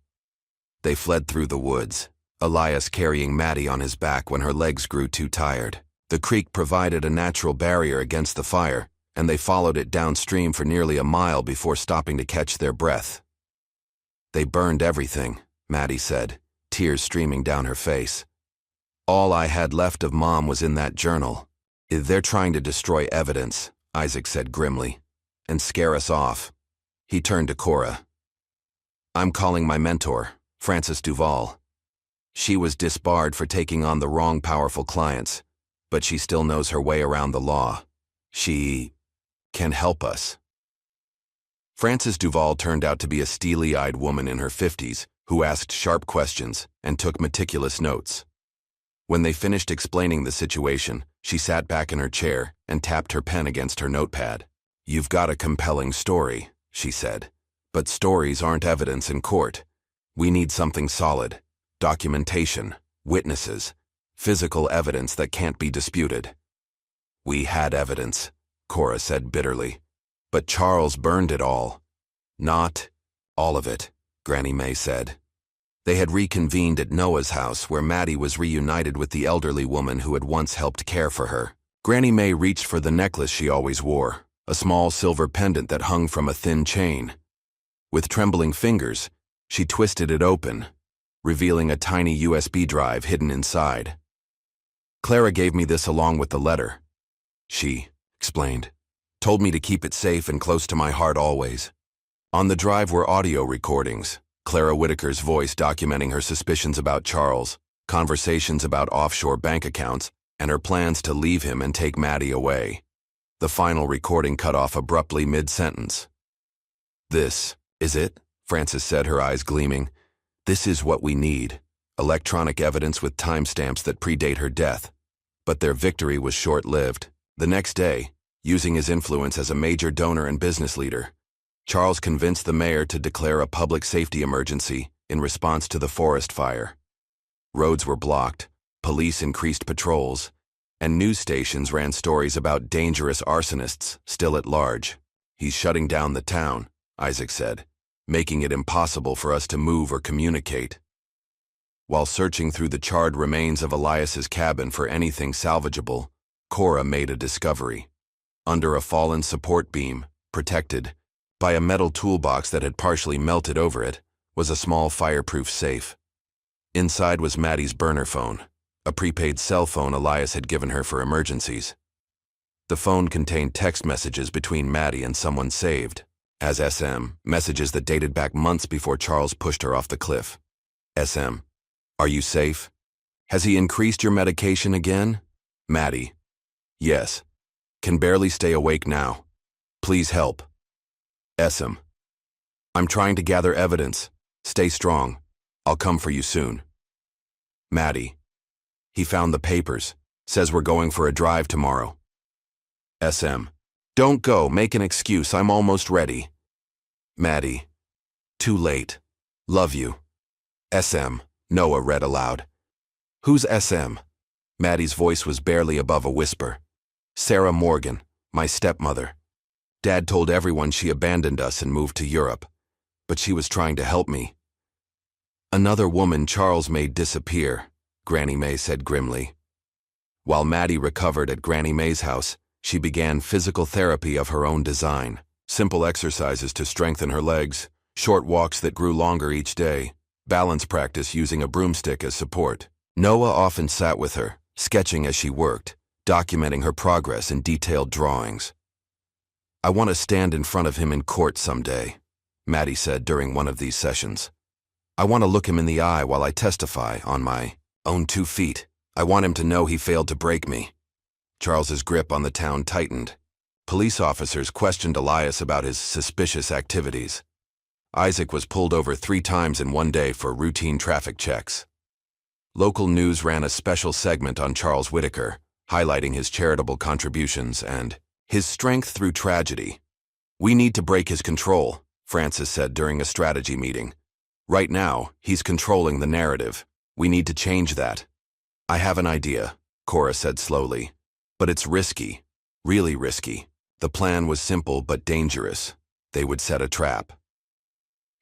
They fled through the woods, Elias carrying Maddie on his back when her legs grew too tired. The creek provided a natural barrier against the fire, and they followed it downstream for nearly a mile before stopping to catch their breath. They burned everything, Maddie said, tears streaming down her face. All I had left of Mom was in that journal. They're trying to destroy evidence, Isaac said grimly, and scare us off. He turned to Cora. I'm calling my mentor, Frances Duval. She was disbarred for taking on the wrong powerful clients, but she still knows her way around the law. She can help us. Frances Duval turned out to be a steely-eyed woman in her 50s who asked sharp questions and took meticulous notes. When they finished explaining the situation, she sat back in her chair and tapped her pen against her notepad. You've got a compelling story, she said, but stories aren't evidence in court. We need something solid, documentation, witnesses, physical evidence that can't be disputed. We had evidence, Cora said bitterly, but Charles burned it all. Not all of it, Granny May said. They had reconvened at Noah's house where Maddie was reunited with the elderly woman who had once helped care for her. Granny May reached for the necklace she always wore, a small silver pendant that hung from a thin chain. With trembling fingers, she twisted it open, revealing a tiny USB drive hidden inside. Clara gave me this along with the letter. She explained, told me to keep it safe and close to my heart always. On the drive were audio recordings, Clara Whitaker's voice documenting her suspicions about Charles, conversations about offshore bank accounts, and her plans to leave him and take Maddie away. The final recording cut off abruptly mid-sentence. This is it, Frances said, her eyes gleaming. This is what we need. Electronic evidence with timestamps that predate her death. But their victory was short-lived. The next day, using his influence as a major donor and business leader, Charles convinced the mayor to declare a public safety emergency in response to the forest fire. Roads were blocked, police increased patrols, and news stations ran stories about dangerous arsonists still at large. He's shutting down the town, Isaac said, making it impossible for us to move or communicate. While searching through the charred remains of Elias's cabin for anything salvageable, Cora made a discovery. Under a fallen support beam, protected by a metal toolbox that had partially melted over it, was a small fireproof safe. Inside was Maddie's burner phone, a prepaid cell phone Elias had given her for emergencies. The phone contained text messages between Maddie and someone saved as SM, messages that dated back months before Charles pushed her off the cliff. SM, are you safe? Has he increased your medication again? Maddie, yes. Can barely stay awake now. Please help. SM, I'm trying to gather evidence. Stay strong. I'll come for you soon. Maddie, he found the papers. Says we're going for a drive tomorrow. SM, don't go, make an excuse, I'm almost ready. Maddie, too late. Love you. SM, Noah read aloud. Who's SM? Maddie's voice was barely above a whisper. Sarah Morgan, my stepmother. Dad told everyone she abandoned us and moved to Europe, but she was trying to help me. Another woman Charles made disappear, Granny May said grimly. While Maddie recovered at Granny May's house, she began physical therapy of her own design, simple exercises to strengthen her legs, short walks that grew longer each day, balance practice using a broomstick as support. Noah often sat with her, sketching as she worked, documenting her progress in detailed drawings. I want to stand in front of him in court someday, Maddie said during one of these sessions. I want to look him in the eye while I testify on my own 2 feet. I want him to know he failed to break me. Charles's grip on the town tightened. Police officers questioned Elias about his suspicious activities. Isaac was pulled over 3 times in one day for routine traffic checks. Local news ran a special segment on Charles Whitaker, highlighting his charitable contributions and his strength through tragedy. "We need to break his control," Francis said during a strategy meeting. "Right now, he's controlling the narrative. We need to change that." "I have an idea," Cora said slowly. "But it's risky. Really risky." The plan was simple but dangerous. They would set a trap.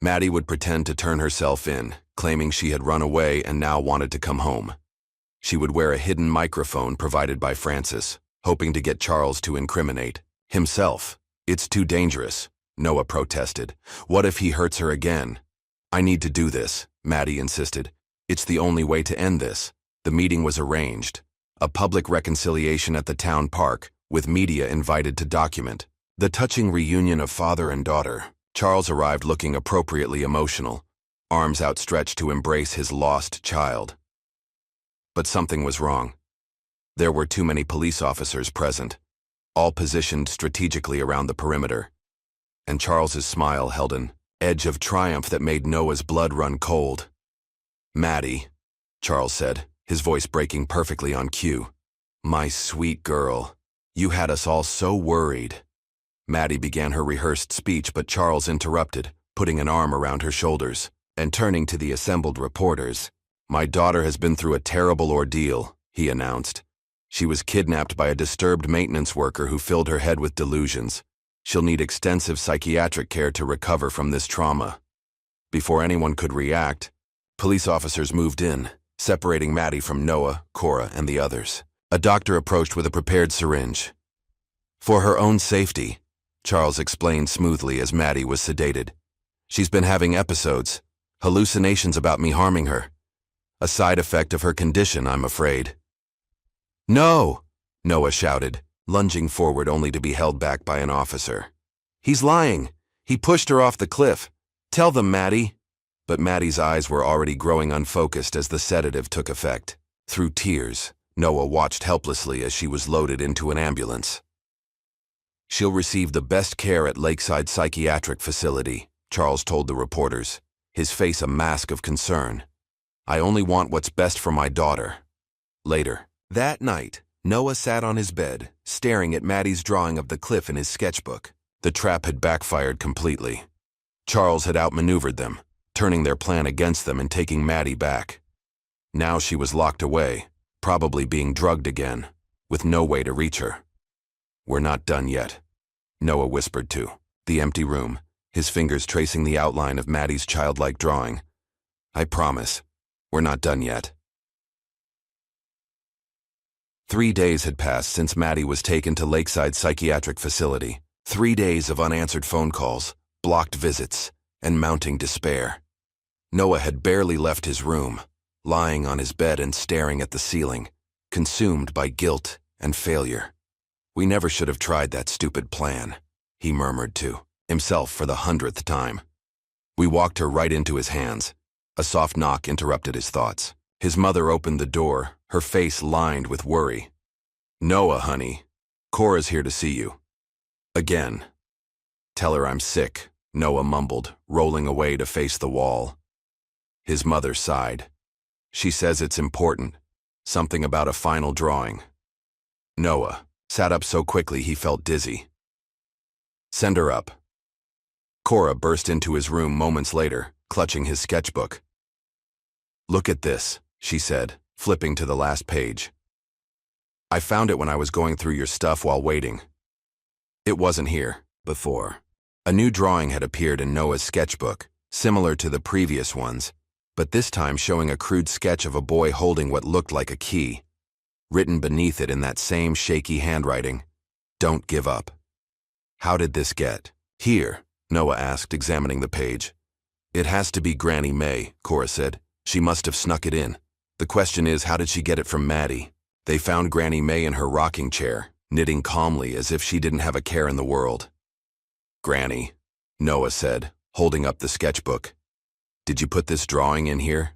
Maddie would pretend to turn herself in, claiming she had run away and now wanted to come home. She would wear a hidden microphone provided by Francis, hoping to get Charles to incriminate himself. "It's too dangerous," Noah protested. "What if he hurts her again?" "I need to do this," Maddie insisted. "It's the only way to end this." The meeting was arranged. A public reconciliation at the town park, with media invited to document the touching reunion of father and daughter. Charles arrived looking appropriately emotional, arms outstretched to embrace his lost child. But something was wrong. There were too many police officers present, all positioned strategically around the perimeter. And Charles's smile held an edge of triumph that made Noah's blood run cold. "Maddie," Charles said, his voice breaking perfectly on cue. "My sweet girl, you had us all so worried." Maddie began her rehearsed speech, but Charles interrupted, putting an arm around her shoulders, and turning to the assembled reporters. "My daughter has been through a terrible ordeal," he announced. "She was kidnapped by a disturbed maintenance worker who filled her head with delusions. She'll need extensive psychiatric care to recover from this trauma." Before anyone could react, police officers moved in, separating Maddie from Noah, Cora, and the others. A doctor approached with a prepared syringe. "For her own safety," Charles explained smoothly as Maddie was sedated. "She's been having episodes, hallucinations about me harming her. A side effect of her condition, I'm afraid." "No!" Noah shouted, lunging forward only to be held back by an officer. "He's lying. He pushed her off the cliff. Tell them, Maddie." But Maddie's eyes were already growing unfocused as the sedative took effect. Through tears, Noah watched helplessly as she was loaded into an ambulance. "She'll receive the best care at Lakeside Psychiatric Facility," Charles told the reporters, his face a mask of concern. "I only want what's best for my daughter." Later, that night, Noah sat on his bed, staring at Maddie's drawing of the cliff in his sketchbook. The trap had backfired completely. Charles had outmaneuvered them, turning their plan against them and taking Maddie back. Now she was locked away, probably being drugged again, with no way to reach her. "We're not done yet," Noah whispered to the empty room, his fingers tracing the outline of Maddie's childlike drawing. "I promise, we're not done yet." 3 days had passed since Maddie was taken to Lakeside Psychiatric Facility. 3 days of unanswered phone calls, blocked visits, and mounting despair. Noah had barely left his room, lying on his bed and staring at the ceiling, consumed by guilt and failure. "We never should have tried that stupid plan," he murmured to himself for the 100th time. "We walked her right into his hands." A soft knock interrupted his thoughts. His mother opened the door, her face lined with worry. "Noah, honey, Cora's here to see you." "Again." "Tell her I'm sick," Noah mumbled, rolling away to face the wall. His mother sighed. "She says it's important. Something about a final drawing." Noah sat up so quickly he felt dizzy. "Send her up." Cora burst into his room moments later, clutching his sketchbook. "Look at this," she said, flipping to the last page. "I found it when I was going through your stuff while waiting." It wasn't here before. A new drawing had appeared in Noah's sketchbook, similar to the previous ones, but this time showing a crude sketch of a boy holding what looked like a key. Written beneath it in that same shaky handwriting, "Don't give up." "How did this get here?" Noah asked, examining the page. "It has to be Granny May," Cora said. "She must have snuck it in. The question is, how did she get it from Maddie?" They found Granny May in her rocking chair, knitting calmly as if she didn't have a care in the world. "Granny," Noah said, holding up the sketchbook. "Did you put this drawing in here?"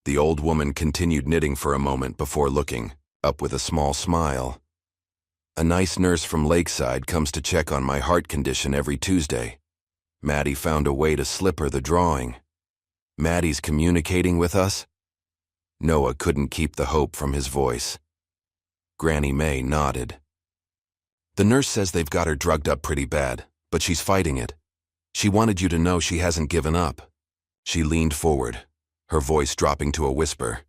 The old woman continued knitting for a moment before looking up with a small smile. "A nice nurse from Lakeside comes to check on my heart condition every Tuesday. Maddie found a way to slip her the drawing. Maddie's communicating with us?" Noah couldn't keep the hope from his voice. Granny May nodded. The nurse says they've got her drugged up pretty bad, but she's fighting it. She wanted you to know she hasn't given up. She leaned forward, her voice dropping to a whisper.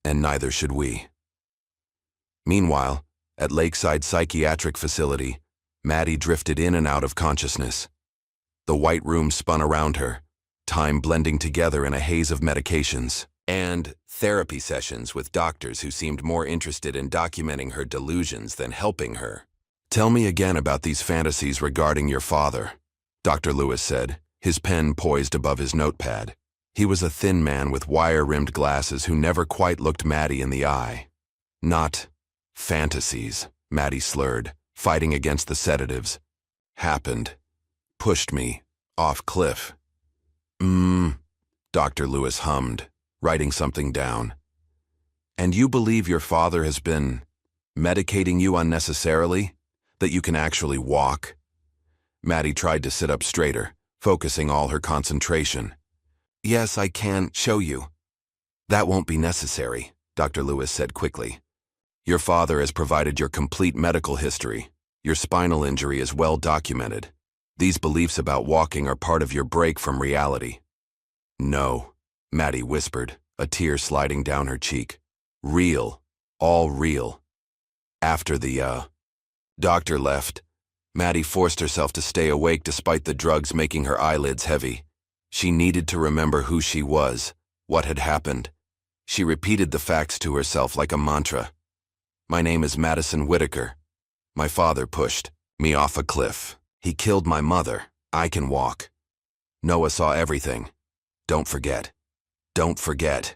And neither should we. Meanwhile, at Lakeside Psychiatric Facility, Maddie drifted in and out of consciousness. The white room spun around her, time blending together in a haze of medications and therapy sessions with doctors who seemed more interested in documenting her delusions than helping her. "Tell me again about these fantasies regarding your father," Dr. Lewis said, his pen poised above his notepad. He was a thin man with wire-rimmed glasses who never quite looked Maddie in the eye. "Not fantasies," Maddie slurred, fighting against the sedatives. "Happened. Pushed me. Off cliff." Dr. Lewis hummed, writing something down. "And you believe your father has been medicating you unnecessarily? That you can actually walk?" Maddie tried to sit up straighter, focusing all her concentration. "Yes, I can show you." "That won't be necessary," Dr. Lewis said quickly. "Your father has provided your complete medical history. Your spinal injury is well documented. These beliefs about walking are part of your break from reality." "No," Maddie whispered, a tear sliding down her cheek. "Real. All real." After the doctor left, Maddie forced herself to stay awake despite the drugs making her eyelids heavy. She needed to remember who she was, what had happened. She repeated the facts to herself like a mantra. "My name is Madison Whitaker. My father pushed me off a cliff. He killed my mother. I can walk. Noah saw everything. Don't forget. Don't forget."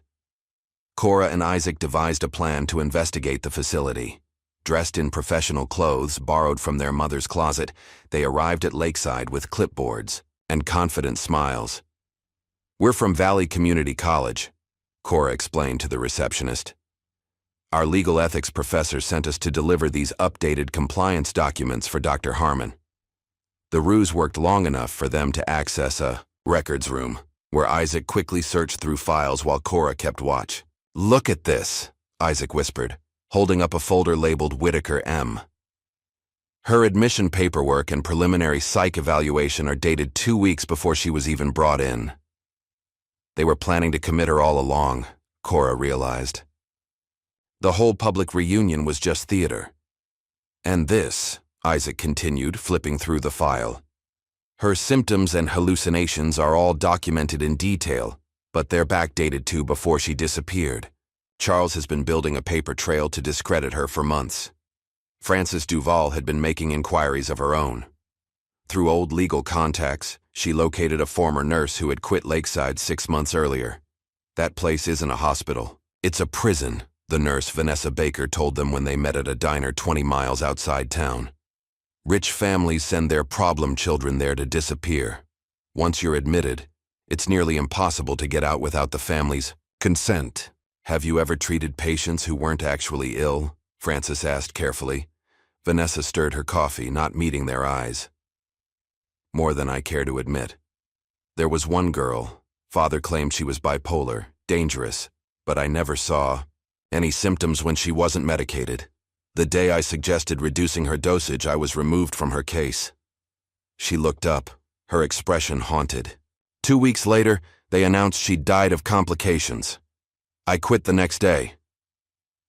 Cora and Isaac devised a plan to investigate the facility. Dressed in professional clothes borrowed from their mother's closet, they arrived at Lakeside with clipboards and confident smiles. "We're from Valley Community College," Cora explained to the receptionist. "Our legal ethics professor sent us to deliver these updated compliance documents for Dr. Harmon." The ruse worked long enough for them to access a records room, where Isaac quickly searched through files while Cora kept watch. "Look at this," Isaac whispered, holding up a folder labeled Whitaker M. "Her admission paperwork and preliminary psych evaluation are dated 2 weeks before she was even brought in." They were planning to commit her all along, Cora realized. The whole public reunion was just theater. "And this," Isaac continued, flipping through the file. "Her symptoms and hallucinations are all documented in detail, but they're backdated to before she disappeared. Charles has been building a paper trail to discredit her for months. Frances Duval had been making inquiries of her own. Through old legal contacts, she located a former nurse who had quit Lakeside 6 months earlier. That place isn't a hospital. It's a prison, the nurse Vanessa Baker told them when they met at a diner 20 miles outside town. Rich families send their problem children there to disappear. Once you're admitted, it's nearly impossible to get out without the family's consent. "Have you ever treated patients who weren't actually ill?" Frances asked carefully. Vanessa stirred her coffee, not meeting their eyes. "More than I care to admit. There was one girl. Father claimed she was bipolar, dangerous, but I never saw any symptoms when she wasn't medicated. The day I suggested reducing her dosage, I was removed from her case." She looked up, her expression haunted. 2 weeks later, they announced she'd died of complications. I quit the next day.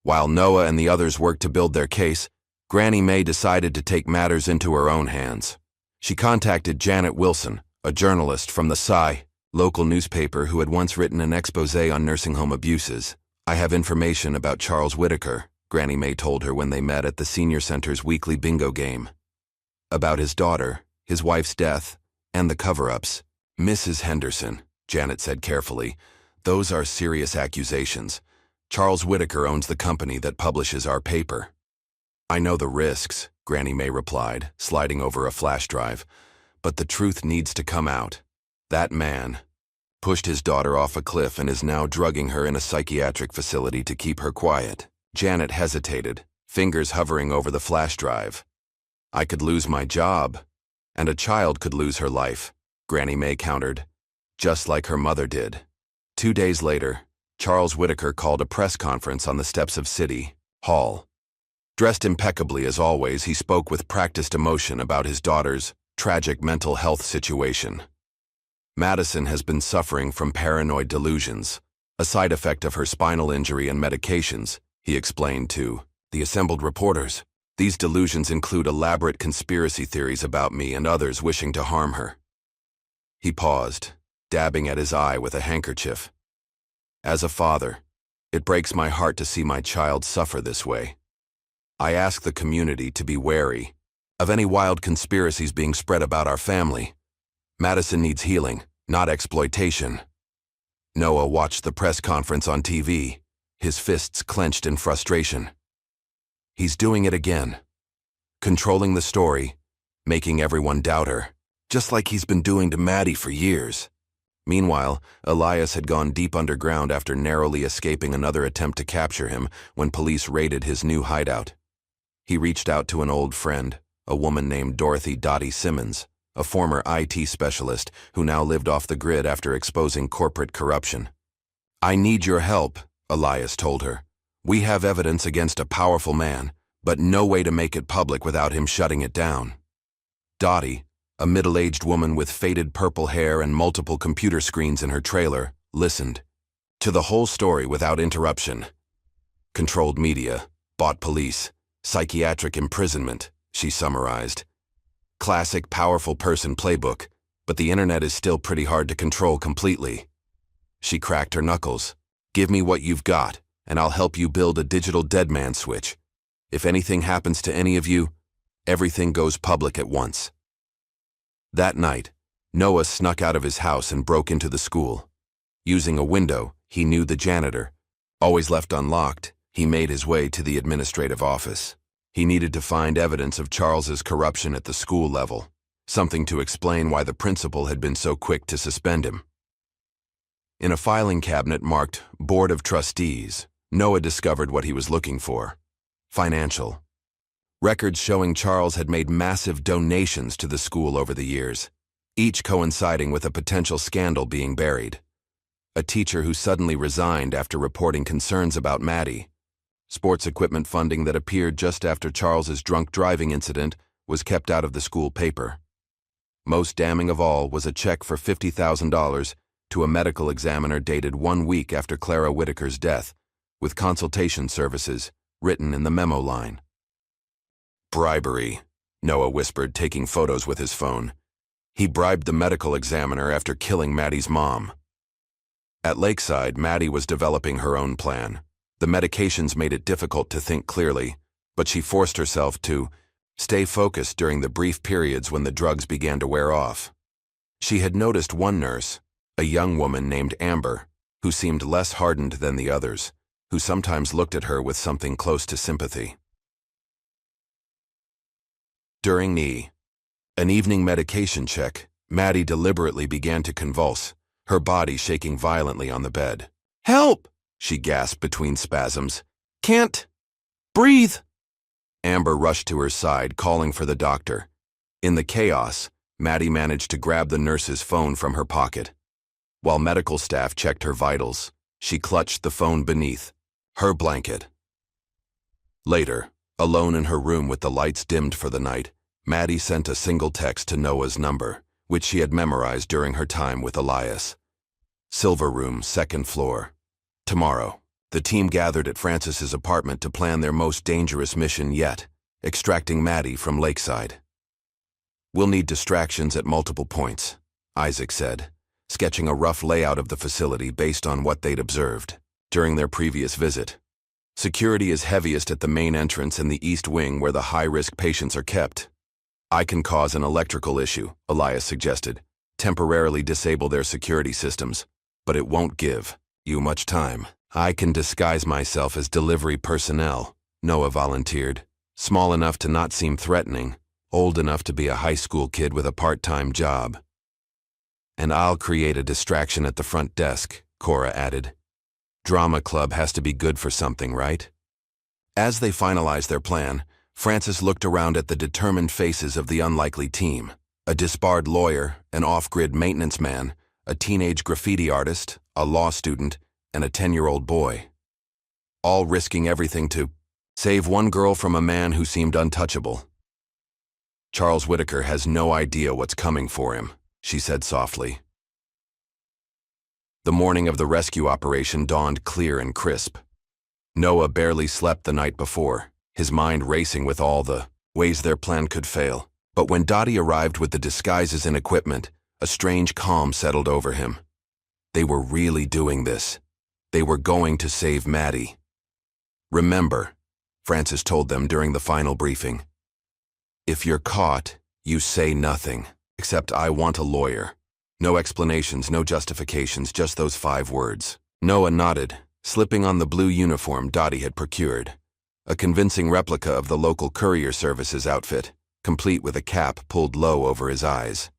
While Noah and the others worked to build their case, Granny May decided to take matters into her own hands. She contacted Janet Wilson, a journalist from the Psy, local newspaper who had once written an expose on nursing home abuses. "I have information about Charles Whitaker," Granny May told her when they met at the senior center's weekly bingo game. "About his daughter, his wife's death, and the cover-ups." "Mrs. Henderson," Janet said carefully, "those are serious accusations. Charles Whitaker owns the company that publishes our paper." "I know the risks," Granny May replied, sliding over a flash drive, "but the truth needs to come out. That man pushed his daughter off a cliff and is now drugging her in a psychiatric facility to keep her quiet." Janet hesitated, fingers hovering over the flash drive. "I could lose my job, and a child could lose her life," Granny May countered, "just like her mother did." 2 days later, Charles Whitaker called a press conference on the steps of City Hall. Dressed impeccably as always, he spoke with practiced emotion about his daughter's tragic mental health situation. Madison has been suffering from paranoid delusions, a side effect of her spinal injury and medications, he explained to the assembled reporters. These delusions include elaborate conspiracy theories about me and others wishing to harm her. He paused, dabbing at his eye with a handkerchief. As a father, it breaks my heart to see my child suffer this way. I ask the community to be wary of any wild conspiracies being spread about our family. Madison needs healing, not exploitation. Noah watched the press conference on TV, his fists clenched in frustration. He's doing it again. Controlling the story, making everyone doubt her, just like he's been doing to Maddie for years. Meanwhile, Elias had gone deep underground after narrowly escaping another attempt to capture him when police raided his new hideout. He reached out to an old friend, a woman named Dorothy Dottie Simmons, a former IT specialist who now lived off the grid after exposing corporate corruption. I need your help, Elias told her. We have evidence against a powerful man, but no way to make it public without him shutting it down. Dottie, a middle-aged woman with faded purple hair and multiple computer screens in her trailer, listened to the whole story without interruption. Controlled media, bought police, psychiatric imprisonment, she summarized. Classic powerful person playbook, but the internet is still pretty hard to control completely. She cracked her knuckles. Give me what you've got, and I'll help you build a digital dead man switch. If anything happens to any of you, everything goes public at once. That night, Noah snuck out of his house and broke into the school. Using a window he knew the janitor, always left unlocked, he made his way to the administrative office. He needed to find evidence of Charles's corruption at the school level, something to explain why the principal had been so quick to suspend him. In a filing cabinet marked Board of Trustees, Noah discovered what he was looking for: financial records showing Charles had made massive donations to the school over the years, each coinciding with a potential scandal being buried. A teacher who suddenly resigned after reporting concerns about Maddie. Sports equipment funding that appeared just after Charles's drunk driving incident was kept out of the school paper. Most damning of all was a check for $50,000 to a medical examiner dated 1 week after Clara Whitaker's death, with consultation services written in the memo line. Bribery, Noah whispered, taking photos with his phone. He bribed the medical examiner after killing Maddie's mom. At Lakeside, Maddie was developing her own plan. The medications made it difficult to think clearly, but she forced herself to stay focused during the brief periods when the drugs began to wear off. She had noticed one nurse, a young woman named Amber, who seemed less hardened than the others, who sometimes looked at her with something close to sympathy. During an evening medication check, Maddie deliberately began to convulse, her body shaking violently on the bed. "Help!" she gasped between spasms. "Can't breathe!" Amber rushed to her side, calling for the doctor. In the chaos, Maddie managed to grab the nurse's phone from her pocket. While medical staff checked her vitals, she clutched the phone beneath her blanket. Later, alone in her room with the lights dimmed for the night, Maddie sent a single text to Noah's number, which she had memorized during her time with Elias. Silver Room, 2nd floor. Tomorrow, the team gathered at Francis's apartment to plan their most dangerous mission yet, extracting Maddie from Lakeside. "We'll need distractions at multiple points," Isaac said, sketching a rough layout of the facility based on what they'd observed during their previous visit. "Security is heaviest at the main entrance in the east wing where the high-risk patients are kept. I can cause an electrical issue," Elias suggested, "temporarily disable their security systems, but it won't give you much time." "I can disguise myself as delivery personnel," Noah volunteered, small enough to not seem threatening, old enough to be a high school kid with a part-time job. "And I'll create a distraction at the front desk," Cora added. "Drama club has to be good for something, right?" As they finalized their plan, Francis looked around at the determined faces of the unlikely team: a disbarred lawyer, an off-grid maintenance man, a teenage graffiti artist, a law student, and a 10-year-old boy, all risking everything to save one girl from a man who seemed untouchable. "Charles Whitaker has no idea what's coming for him," she said softly. The morning of the rescue operation dawned clear and crisp. Noah barely slept the night before, his mind racing with all the ways their plan could fail. But when Dottie arrived with the disguises and equipment, a strange calm settled over him. They were really doing this. They were going to save Maddie. "Remember," Francis told them during the final briefing, "if you're caught, you say nothing, except I want a lawyer. No explanations, no justifications, just those 5 words." Noah nodded, slipping on the blue uniform Dottie had procured, a convincing replica of the local courier services outfit, complete with a cap pulled low over his eyes.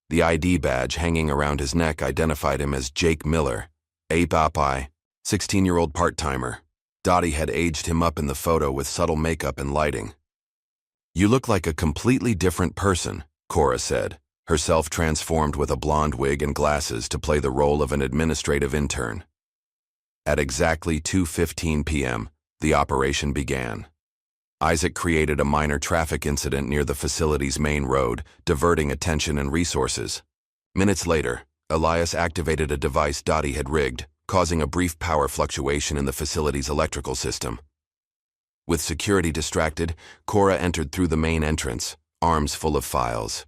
The ID badge hanging around his neck identified him as Jake Miller, a Popeye, 16-year-old part-timer. Dottie had aged him up in the photo with subtle makeup and lighting. "You look like a completely different person," Cora said, herself transformed with a blonde wig and glasses to play the role of an administrative intern. At exactly 2:15 p.m., the operation began. Isaac created a minor traffic incident near the facility's main road, diverting attention and resources. Minutes later, Elias activated a device Dottie had rigged, causing a brief power fluctuation in the facility's electrical system. With security distracted, Cora entered through the main entrance, arms full of files.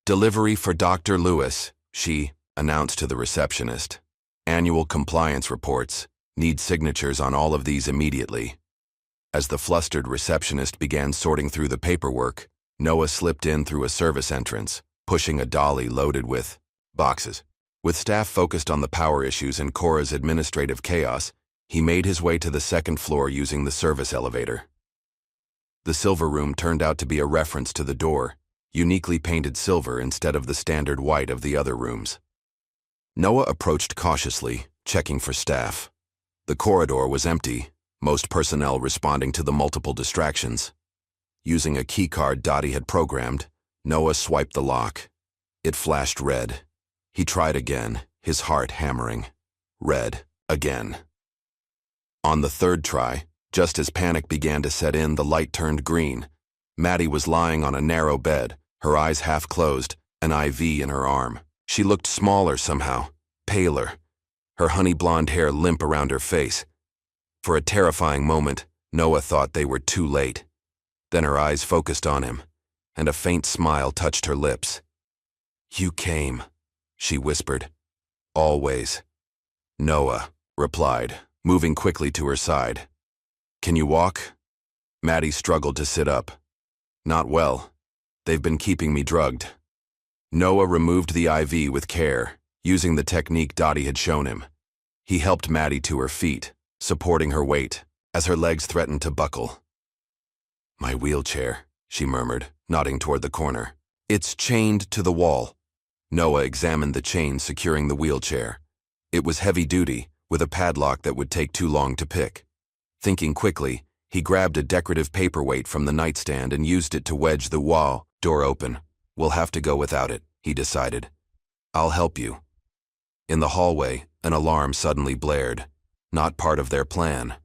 "Delivery for Dr. Lewis," she announced to the receptionist. "Annual compliance reports. Need signatures on all of these immediately." As the flustered receptionist began sorting through the paperwork, Noah slipped in through a service entrance, pushing a dolly loaded with boxes. With staff focused on the power issues and Cora's administrative chaos, he made his way to the second floor using the service elevator. The silver room turned out to be a reference to the door, uniquely painted silver instead of the standard white of the other rooms. Noah approached cautiously, checking for staff. The corridor was empty, most personnel responding to the multiple distractions. Using a keycard Dottie had programmed, Noah swiped the lock. It flashed red. He tried again, his heart hammering. Red, again. On the third try, just as panic began to set in, the light turned green. Maddie was lying on a narrow bed, her eyes half closed, an IV in her arm. She looked smaller somehow, paler, her honey blonde hair limp around her face. For a terrifying moment, Noah thought they were too late. Then her eyes focused on him, and a faint smile touched her lips. "You came," she whispered. "Always." Noah replied, moving quickly to her side. "Can you walk?" Maddie struggled to sit up. "Not well. They've been keeping me drugged." Noah removed the IV with care, using the technique Dottie had shown him. He helped Maddie to her feet, supporting her weight, as her legs threatened to buckle. "My wheelchair," she murmured, nodding toward the corner. "It's chained to the wall." Noah examined the chain securing the wheelchair. It was heavy-duty, with a padlock that would take too long to pick. Thinking quickly, he grabbed a decorative paperweight from the nightstand and used it to wedge the wall door open. "We'll have to go without it," he decided. "I'll help you." In the hallway, an alarm suddenly blared. Not part of their plan.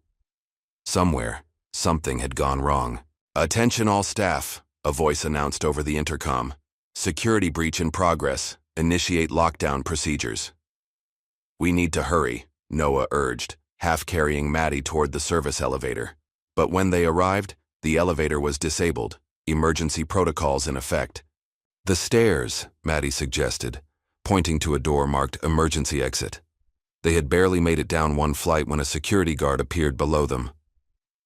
Somewhere, something had gone wrong. "Attention all staff," a voice announced over the intercom. "Security breach in progress. Initiate lockdown procedures." "We need to hurry," Noah urged, half carrying Maddie toward the service elevator. But when they arrived, the elevator was disabled, emergency protocols in effect. "The stairs," Maddie suggested, pointing to a door marked emergency exit. They had barely made it down one flight when a security guard appeared below them.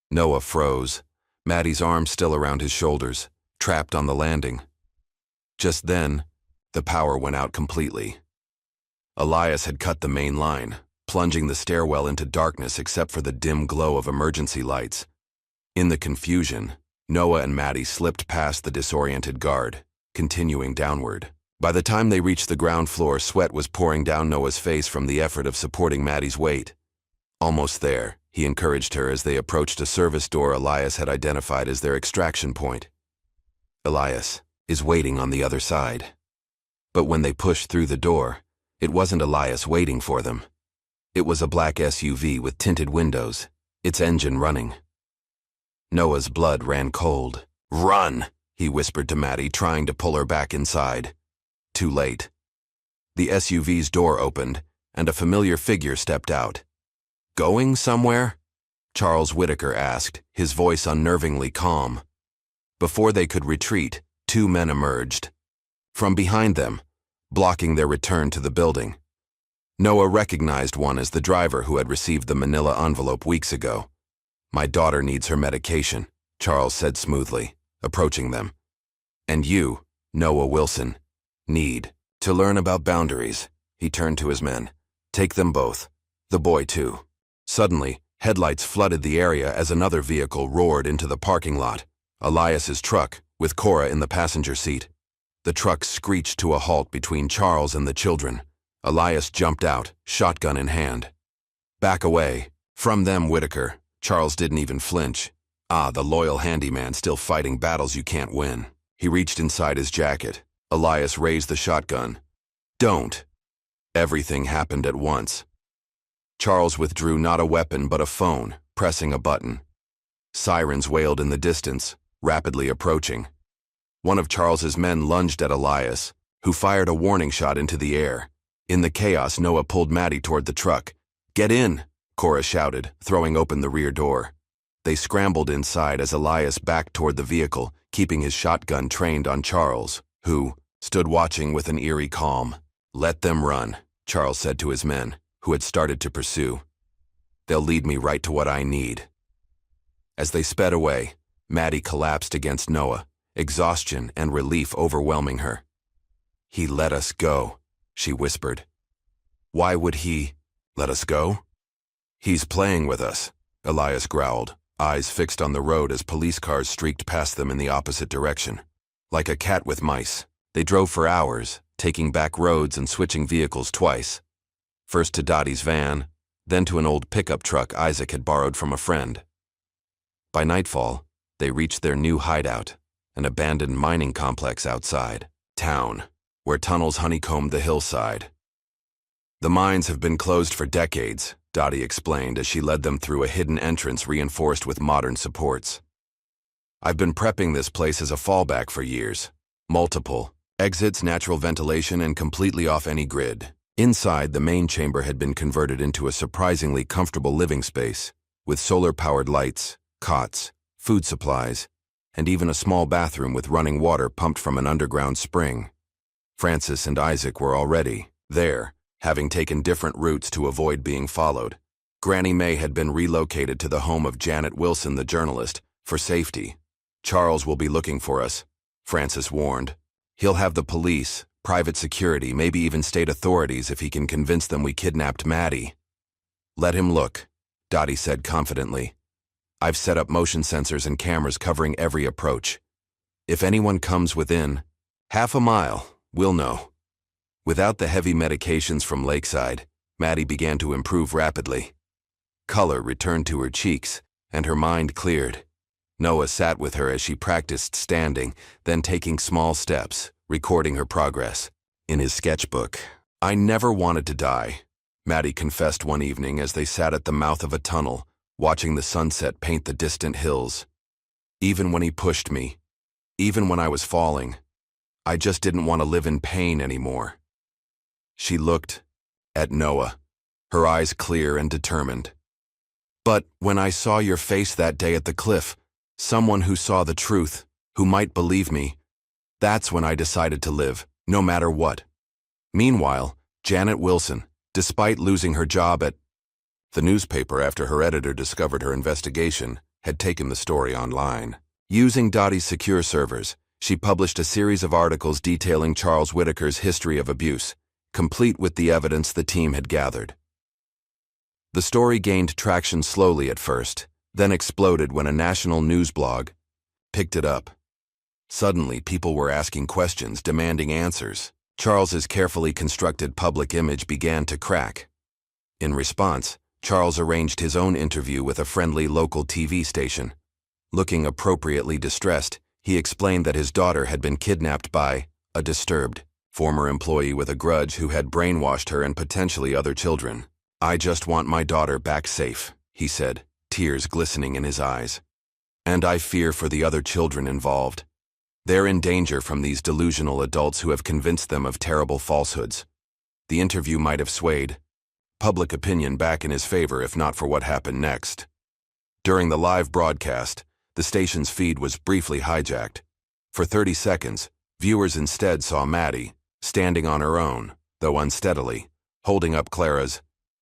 Noah froze, Maddie's arms still around his shoulders, trapped on the landing. Just then, the power went out completely. Elias had cut the main line, plunging the stairwell into darkness except for the dim glow of emergency lights. In the confusion, Noah and Maddie slipped past the disoriented guard, continuing downward. By the time they reached the ground floor, sweat was pouring down Noah's face from the effort of supporting Maddie's weight. "Almost there," he encouraged her as they approached a service door Elias had identified as their extraction point. "Elias is waiting on the other side." But when they pushed through the door, it wasn't Elias waiting for them. It was a black SUV with tinted windows, its engine running. Noah's blood ran cold. "Run!" he whispered to Maddie, trying to pull her back inside. Too late. The SUV's door opened, and a familiar figure stepped out. "Going somewhere?" Charles Whitaker asked, his voice unnervingly calm. Before they could retreat, two men emerged. From behind them, blocking their return to the building. Noah recognized one as the driver who had received the manila envelope weeks ago. "My daughter needs her medication," Charles said smoothly, approaching them. "And you, Noah Wilson, need to learn about boundaries." He turned to his men. "Take them both. The boy, too." Suddenly, headlights flooded the area as another vehicle roared into the parking lot. Elias's truck, with Cora in the passenger seat. The truck screeched to a halt between Charles and the children. Elias jumped out, shotgun in hand. "Back away." From them, Whitaker. Charles didn't even flinch. The loyal handyman still fighting battles you can't win. He reached inside his jacket. Elias raised the shotgun. "Don't." Everything happened at once. Charles withdrew not a weapon but a phone, pressing a button. Sirens wailed in the distance, rapidly approaching. One of Charles's men lunged at Elias, who fired a warning shot into the air. In the chaos, Noah pulled Maddie toward the truck. "Get in!" Cora shouted, throwing open the rear door. They scrambled inside as Elias backed toward the vehicle, keeping his shotgun trained on Charles, who stood watching with an eerie calm. "Let them run," Charles said to his men, who had started to pursue. "They'll lead me right to what I need." As they sped away, Maddie collapsed against Noah, exhaustion and relief overwhelming her. "He let us go," she whispered. "Why would he let us go?" "He's playing with us," Elias growled, eyes fixed on the road as police cars streaked past them in the opposite direction. Like a cat with mice, they drove for hours, taking back roads and switching vehicles twice. First to Dottie's van, then to an old pickup truck Isaac had borrowed from a friend. By nightfall, they reached their new hideout, an abandoned mining complex outside town, where tunnels honeycombed the hillside. "The mines have been closed for decades," Dottie explained as she led them through a hidden entrance reinforced with modern supports. "I've been prepping this place as a fallback for years. Multiple exits, natural ventilation, and completely off any grid." Inside, the main chamber had been converted into a surprisingly comfortable living space, with solar-powered lights, cots, food supplies, and even a small bathroom with running water pumped from an underground spring. Francis and Isaac were already there, having taken different routes to avoid being followed. Granny May had been relocated to the home of Janet Wilson, the journalist, for safety. "Charles will be looking for us," Francis warned. "He'll have the police, private security, maybe even state authorities if he can convince them we kidnapped Maddie." "Let him look," Dottie said confidently. "I've set up motion sensors and cameras covering every approach. If anyone comes within half a mile, we'll know." Without the heavy medications from Lakeside, Maddie began to improve rapidly. Color returned to her cheeks, and her mind cleared. Noah sat with her as she practiced standing, then taking small steps, recording her progress. In his sketchbook, "I never wanted to die," Maddie confessed one evening as they sat at the mouth of a tunnel, watching the sunset paint the distant hills. "Even when he pushed me, even when I was falling, I just didn't want to live in pain anymore." She looked at Noah, her eyes clear and determined. "But when I saw your face that day at the cliff, someone who saw the truth, who might believe me, that's when I decided to live, no matter what." Meanwhile, Janet Wilson, despite losing her job at the newspaper after her editor discovered her investigation, had taken the story online. Using Dottie's secure servers, she published a series of articles detailing Charles Whitaker's history of abuse, complete with the evidence the team had gathered. The story gained traction slowly at first, then exploded when a national news blog picked it up. Suddenly, people were asking questions, demanding answers. Charles's carefully constructed public image began to crack. In response, Charles arranged his own interview with a friendly local TV station. Looking appropriately distressed, he explained that his daughter had been kidnapped by a disturbed former employee with a grudge who had brainwashed her and potentially other children. "I just want my daughter back safe," he said, tears glistening in his eyes. "And I fear for the other children involved. They're in danger from these delusional adults who have convinced them of terrible falsehoods." The interview might have swayed public opinion back in his favor if not for what happened next. During the live broadcast, the station's feed was briefly hijacked. For 30 seconds, viewers instead saw Maddie, standing on her own, though unsteadily, holding up Clara's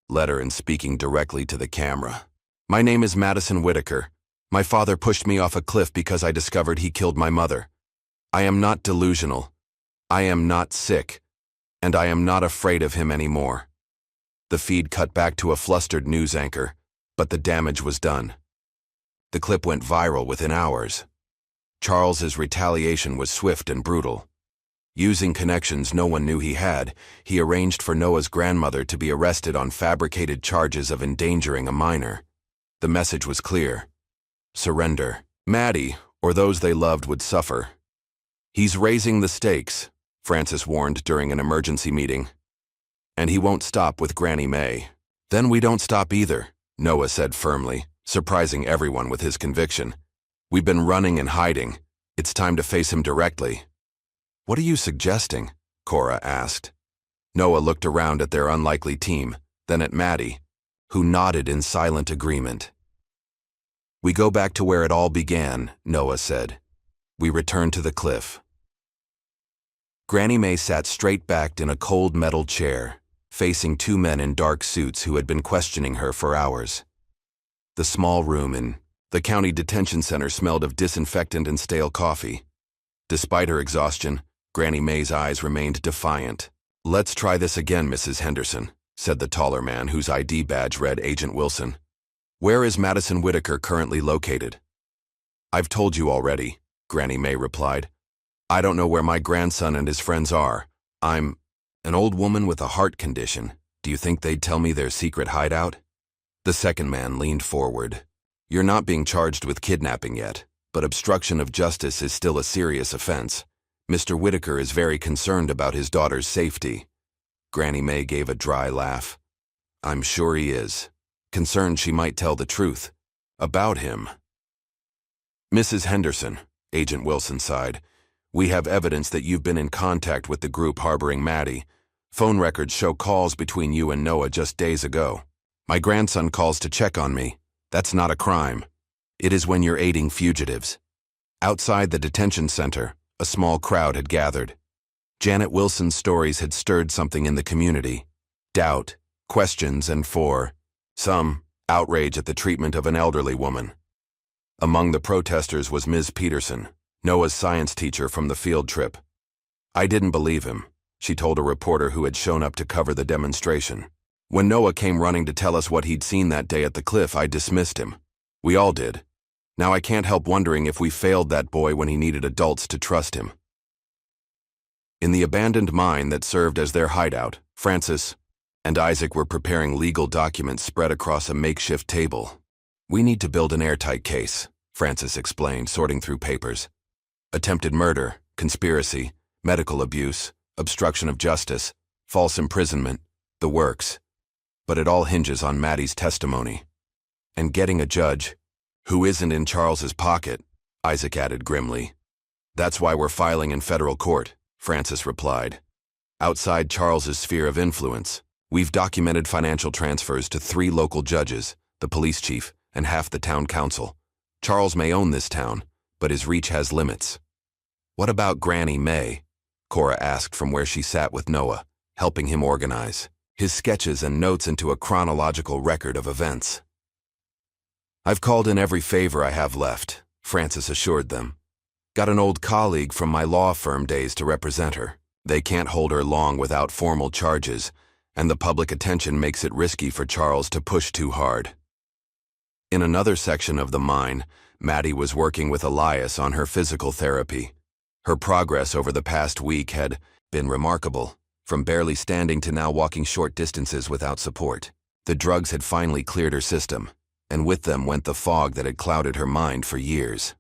letter and speaking directly to the camera. "My name is Madison Whitaker. My father pushed me off a cliff because I discovered he killed my mother. I am not delusional. I am not sick. And I am not afraid of him anymore." The feed cut back to a flustered news anchor, but the damage was done. The clip went viral within hours. Charles's retaliation was swift and brutal. Using connections no one knew he had, he arranged for Noah's grandmother to be arrested on fabricated charges of endangering a minor. The message was clear: surrender. Maddie, or those they loved, would suffer. "He's raising the stakes," Francis warned during an emergency meeting. "And he won't stop with Granny May." "Then we don't stop either," Noah said firmly, surprising everyone with his conviction. "We've been running and hiding. It's time to face him directly." "What are you suggesting?" Cora asked. Noah looked around at their unlikely team, then at Maddie, who nodded in silent agreement. "We go back to where it all began," Noah said. "We return to the cliff." Granny May sat straight-backed in a cold metal chair, facing two men in dark suits who had been questioning her for hours. The small room in the county detention center smelled of disinfectant and stale coffee. Despite her exhaustion, Granny May's eyes remained defiant. "Let's try this again, Mrs. Henderson," said the taller man whose ID badge read Agent Wilson. "Where is Madison Whitaker currently located?" "I've told you already," Granny May replied. "I don't know where my grandson and his friends are. I'm an old woman with a heart condition. Do you think they'd tell me their secret hideout?" The second man leaned forward. "You're not being charged with kidnapping yet, but obstruction of justice is still a serious offense. Mr. Whitaker is very concerned about his daughter's safety." Granny May gave a dry laugh. "I'm sure he is. Concerned she might tell the truth. About him." "Mrs. Henderson," Agent Wilson sighed, "we have evidence that you've been in contact with the group harboring Maddie. Phone records show calls between you and Noah just days ago. My grandson calls to check on me. That's not a crime. It is when you're aiding fugitives." Outside the detention center, a small crowd had gathered. Janet Wilson's stories had stirred something in the community: doubt, questions, and for some, outrage at the treatment of an elderly woman. Among the protesters was Ms. Peterson, Noah's science teacher from the field trip. "I didn't believe him," she told a reporter who had shown up to cover the demonstration. "When Noah came running to tell us what he'd seen that day at the cliff, I dismissed him. We all did. Now I can't help wondering if we failed that boy when he needed adults to trust him." In the abandoned mine that served as their hideout, Francis and Isaac were preparing legal documents spread across a makeshift table. "We need to build an airtight case," Francis explained, sorting through papers. "Attempted murder, conspiracy, medical abuse, obstruction of justice, false imprisonment, the works. But it all hinges on Maddie's testimony. And getting a judge who isn't in Charles's pocket," Isaac added grimly. "That's why we're filing in federal court," Francis replied. "Outside Charles's sphere of influence, we've documented financial transfers to 3 local judges, the police chief, and half the town council. Charles may own this town, but his reach has limits." "What about Granny May?" Cora asked from where she sat with Noah, helping him organize his sketches and notes into a chronological record of events. "I've called in every favor I have left," Francis assured them. "Got an old colleague from my law firm days to represent her. They can't hold her long without formal charges, and the public attention makes it risky for Charles to push too hard." In another section of the mine, Maddie was working with Elias on her physical therapy. Her progress over the past week had been remarkable, from barely standing to now walking short distances without support. The drugs had finally cleared her system, and with them went the fog that had clouded her mind for years.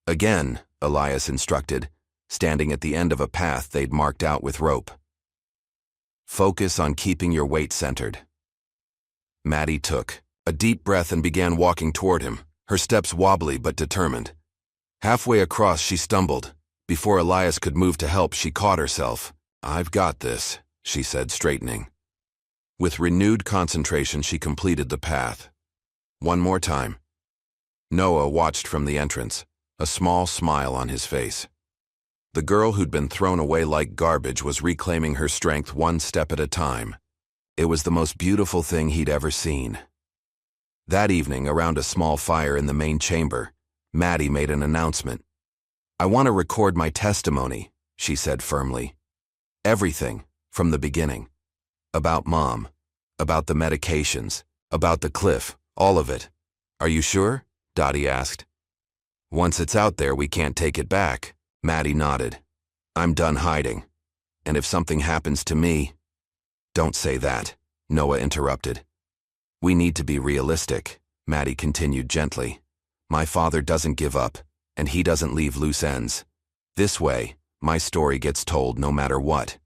"Again," Elias instructed, standing at the end of a path they'd marked out with rope. "Focus on keeping your weight centered. Maddie took a deep breath and began walking toward him, her steps wobbly but determined. Halfway across, she stumbled. Before Elias could move to help, she caught herself. "I've got this," she said, straightening. With renewed concentration, she completed the path. One more time. Noah watched from the entrance, a small smile on his face. The girl who'd been thrown away like garbage was reclaiming her strength one step at a time. It was the most beautiful thing he'd ever seen. That evening, around a small fire in the main chamber, Maddie made an announcement. "I want to record my testimony," she said firmly. "Everything, from the beginning. About Mom, about the medications, about the cliff, all of it. Are you sure?" Dottie asked. "Once it's out there, we can't take it back." Maddie nodded. "I'm done hiding. And if something happens to me—" "Don't say that," Noah interrupted. "We need to be realistic," Maddie continued gently. "My father doesn't give up, and he doesn't leave loose ends. This way, my story gets told no matter what."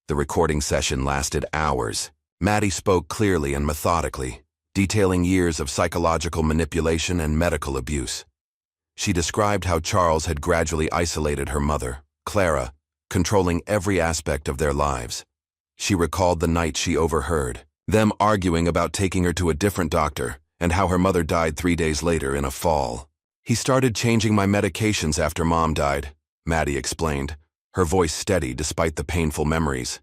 The recording session lasted hours. Maddie spoke clearly and methodically, detailing years of psychological manipulation and medical abuse. She described how Charles had gradually isolated her mother, Clara, controlling every aspect of their lives. She recalled the night she overheard them arguing about taking her to a different doctor and how her mother died 3 days later in a fall. "He started changing my medications after Mom died," Maddie explained, her voice steady despite the painful memories.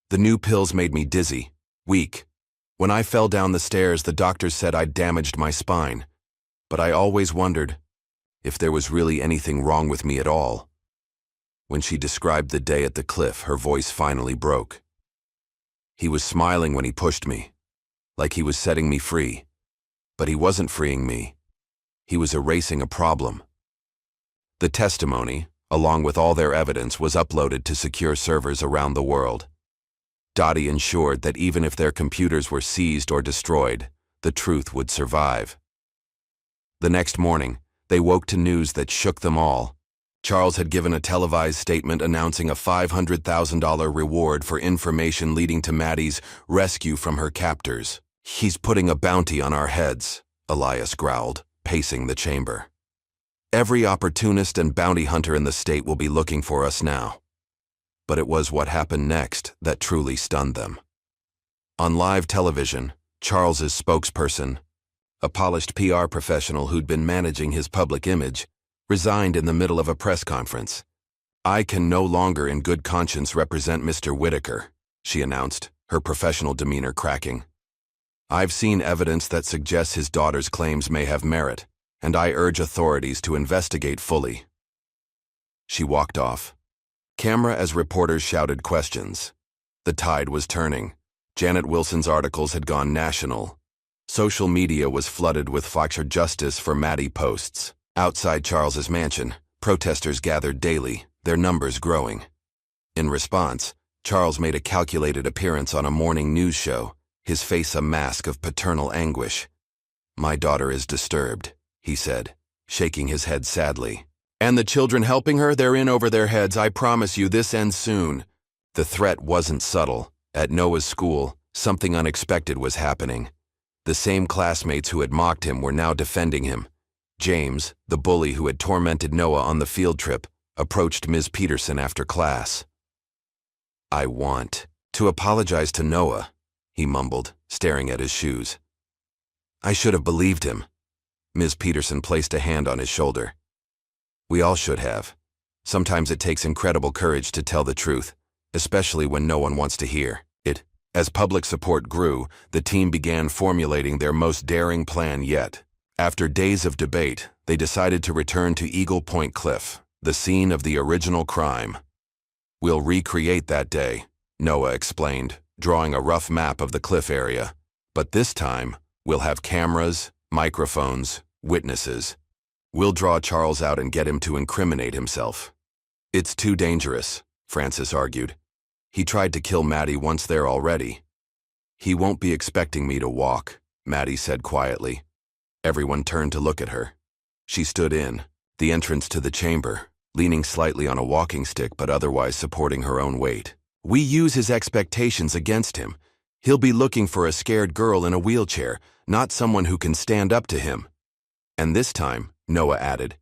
"The new pills made me dizzy, weak. When I fell down the stairs, the doctors said I'd damaged my spine. But I always wondered if there was really anything wrong with me at all." When she described the day at the cliff, her voice finally broke. "He was smiling when he pushed me, like he was setting me free. But he wasn't freeing me. He was erasing a problem." The testimony, along with all their evidence, was uploaded to secure servers around the world. Dottie ensured that even if their computers were seized or destroyed, the truth would survive. The next morning, they woke to news that shook them all. Charles had given a televised statement announcing a $500,000 reward for information leading to Maddie's rescue from her captors. "He's putting a bounty on our heads," Elias growled, pacing the chamber. "Every opportunist and bounty hunter in the state will be looking for us now." But it was what happened next that truly stunned them. On live television, Charles's spokesperson, a polished PR professional who'd been managing his public image, resigned in the middle of a press conference. "I can no longer in good conscience represent Mr. Whitaker," she announced, her professional demeanor cracking. "I've seen evidence that suggests his daughter's claims may have merit, and I urge authorities to investigate fully." She walked off. Camera as reporters shouted questions. The tide was turning. Janet Wilson's articles had gone national. Social media was flooded with "Foxer Justice for Maddie" posts. Outside Charles's mansion, protesters gathered daily, their numbers growing. In response, Charles made a calculated appearance on a morning news show, his face a mask of paternal anguish. "My daughter is disturbed," he said, shaking his head sadly. "And the children helping her, they're in over their heads. I promise you, this ends soon." The threat wasn't subtle. At Noah's school, something unexpected was happening. The same classmates who had mocked him were now defending him. James, the bully who had tormented Noah on the field trip, approached Ms. Peterson after class. "I want to apologize to Noah," he mumbled, staring at his shoes. "I should have believed him." Ms. Peterson placed a hand on his shoulder. "We all should have. Sometimes it takes incredible courage to tell the truth, especially when no one wants to hear it." As public support grew, the team began formulating their most daring plan yet. After days of debate, they decided to return to Eagle Point Cliff, the scene of the original crime. "We'll recreate that day," Noah explained, drawing a rough map of the cliff area. "But this time, we'll have cameras, microphones, witnesses. We'll draw Charles out and get him to incriminate himself." "It's too dangerous," Francis argued. "He tried to kill Maddie once there already." "He won't be expecting me to walk," Maddie said quietly. Everyone turned to look at her. She stood in the entrance to the chamber, leaning slightly on a walking stick but otherwise supporting her own weight. "We use his expectations against him. He'll be looking for a scared girl in a wheelchair, not someone who can stand up to him. And this time, Noah added,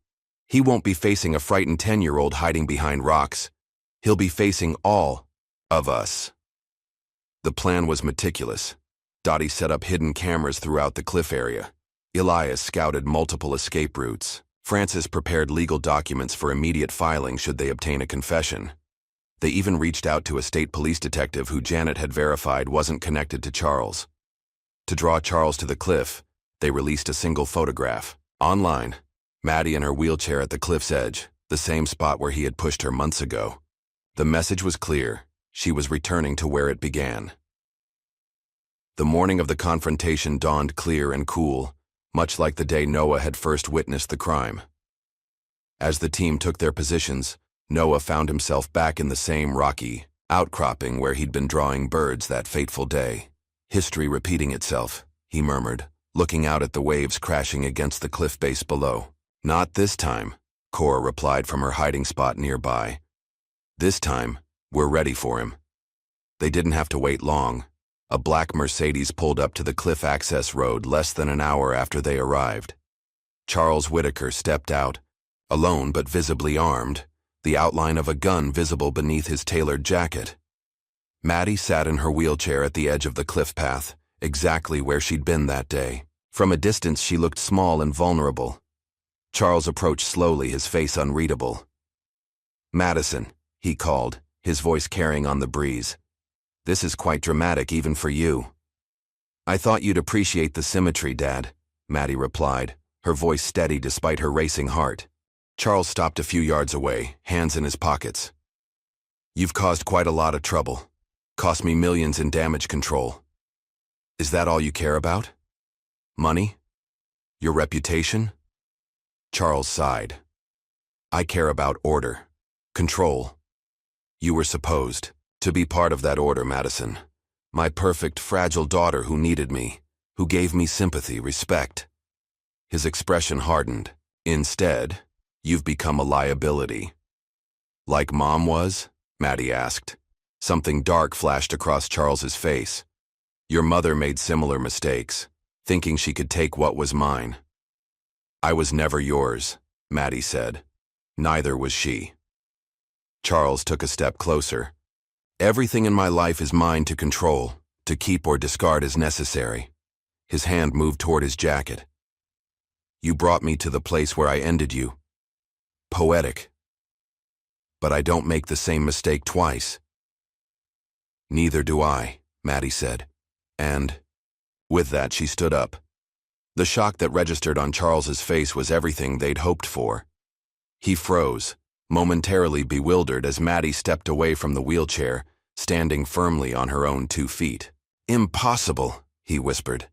he won't be facing a frightened 10-year-old hiding behind rocks. He'll be facing all of us. The plan was meticulous. Dottie set up hidden cameras throughout the cliff area. Elias scouted multiple escape routes. Francis prepared legal documents for immediate filing should they obtain a confession. They even reached out to a state police detective who Janet had verified wasn't connected to Charles. To draw Charles to the cliff, they released a single photograph. Online, Maddie in her wheelchair at the cliff's edge, the same spot where he had pushed her months ago. The message was clear. She was returning to where it began. The morning of the confrontation dawned clear and cool, much like the day Noah had first witnessed the crime. As the team took their positions, Noah found himself back in the same rocky outcropping where he'd been drawing birds that fateful day. History repeating itself, he murmured, looking out at the waves crashing against the cliff base below. Not this time, Cora replied from her hiding spot nearby. This time, we're ready for him. They didn't have to wait long. A black Mercedes pulled up to the cliff access road less than an hour after they arrived. Charles Whitaker stepped out, alone but visibly armed, the outline of a gun visible beneath his tailored jacket. Maddie sat in her wheelchair at the edge of the cliff path, exactly where she'd been that day. From a distance, she looked small and vulnerable. Charles approached slowly, his face unreadable. "Madison," he called, his voice carrying on the breeze. "This is quite dramatic even for you." "I thought you'd appreciate the symmetry, Dad," Maddie replied, her voice steady despite her racing heart. Charles stopped a few yards away, hands in his pockets. "You've caused quite a lot of trouble. Cost me millions in damage control. Is that all you care about? Money? Your reputation?" Charles sighed. "I care about order. Control. You were supposed to be part of that order, Madison. My perfect, fragile daughter who needed me, who gave me sympathy, respect." His expression hardened. "Instead, you've become a liability." "Like Mom was?" Maddie asked. Something dark flashed across Charles's face. "Your mother made similar mistakes, thinking she could take what was mine." "I was never yours," Maddie said. "Neither was she." Charles took a step closer. "Everything in my life is mine to control, to keep or discard as necessary." His hand moved toward his jacket. "You brought me to the place where I ended you. Poetic. But I don't make the same mistake twice." "Neither do I," Maddie said. And with that, she stood up. The shock that registered on Charles's face was everything they'd hoped for. He froze, momentarily bewildered as Maddie stepped away from the wheelchair, standing firmly on her own 2 feet. "Impossible," he whispered.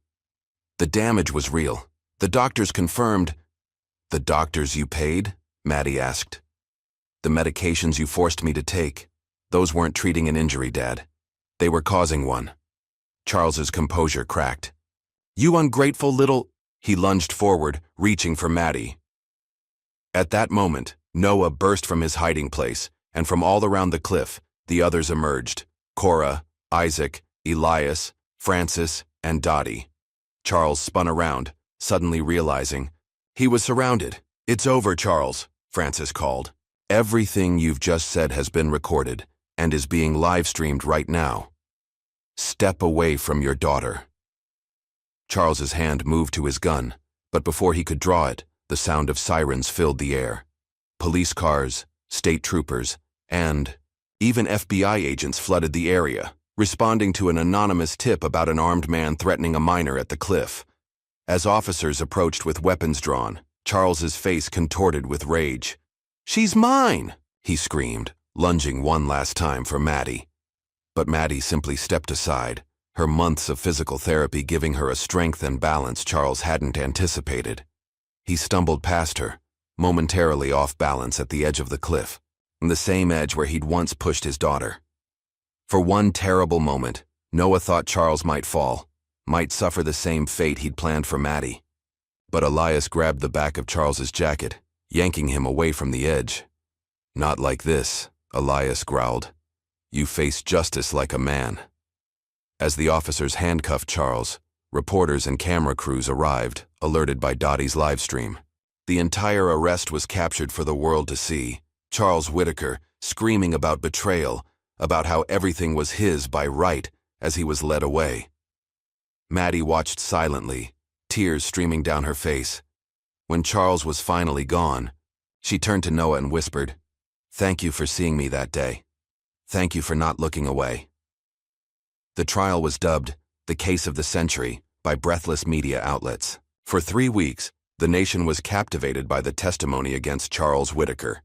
"The damage was real. The doctors confirmed." "The doctors you paid?" Maddie asked. "The medications you forced me to take. Those weren't treating an injury, Dad. They were causing one." Charles's composure cracked. "You ungrateful little—" He lunged forward, reaching for Maddie. At that moment, Noah burst from his hiding place, and from all around the cliff, the others emerged. Cora, Isaac, Elias, Francis, and Dottie. Charles spun around, suddenly realizing he was surrounded. "It's over, Charles," Francis called. "Everything you've just said has been recorded and is being live-streamed right now. Step away from your daughter." Charles's hand moved to his gun, but before he could draw it, the sound of sirens filled the air. Police cars, state troopers, and even FBI agents flooded the area, responding to an anonymous tip about an armed man threatening a minor at the cliff. As officers approached with weapons drawn, Charles's face contorted with rage. "She's mine!" he screamed, lunging one last time for Maddie. But Maddie simply stepped aside, her months of physical therapy giving her a strength and balance Charles hadn't anticipated. He stumbled past her, momentarily off balance at the edge of the cliff, the same edge where he'd once pushed his daughter. For one terrible moment, Noah thought Charles might fall, might suffer the same fate he'd planned for Maddie. But Elias grabbed the back of Charles's jacket, yanking him away from the edge. "Not like this," Elias growled. "You face justice like a man." As the officers handcuffed Charles, reporters and camera crews arrived, alerted by Dottie's live stream. The entire arrest was captured for the world to see. Charles Whitaker screaming about betrayal, about how everything was his by right as he was led away. Maddie watched silently, tears streaming down her face. When Charles was finally gone, she turned to Noah and whispered, "Thank you for seeing me that day. Thank you for not looking away." The trial was dubbed the case of the century by breathless media outlets. For 3 weeks, the nation was captivated by the testimony against Charles Whitaker.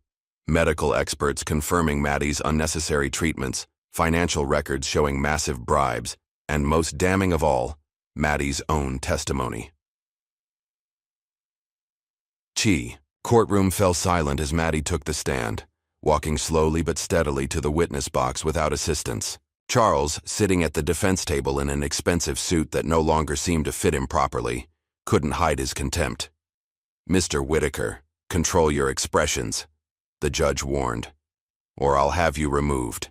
Medical experts confirming Maddie's unnecessary treatments, financial records showing massive bribes, and most damning of all, Maddie's own testimony. Courtroom fell silent as Maddie took the stand, walking slowly but steadily to the witness box without assistance. Charles, sitting at the defense table in an expensive suit that no longer seemed to fit him properly, couldn't hide his contempt. "Mr. Whitaker, control your expressions," the judge warned, "or I'll have you removed."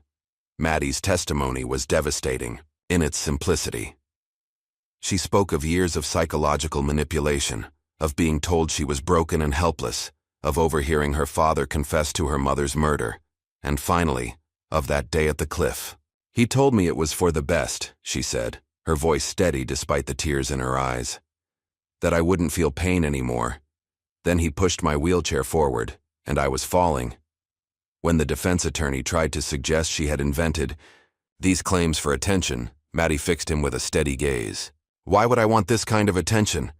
Maddie's testimony was devastating in its simplicity. She spoke of years of psychological manipulation, of being told she was broken and helpless, of overhearing her father confess to her mother's murder, and finally, of that day at the cliff. "He told me it was for the best," she said, her voice steady despite the tears in her eyes. "That I wouldn't feel pain anymore. Then he pushed my wheelchair forward, and I was falling." When the defense attorney tried to suggest she had invented these claims for attention, Maddie fixed him with a steady gaze. "Why would I want this kind of attention?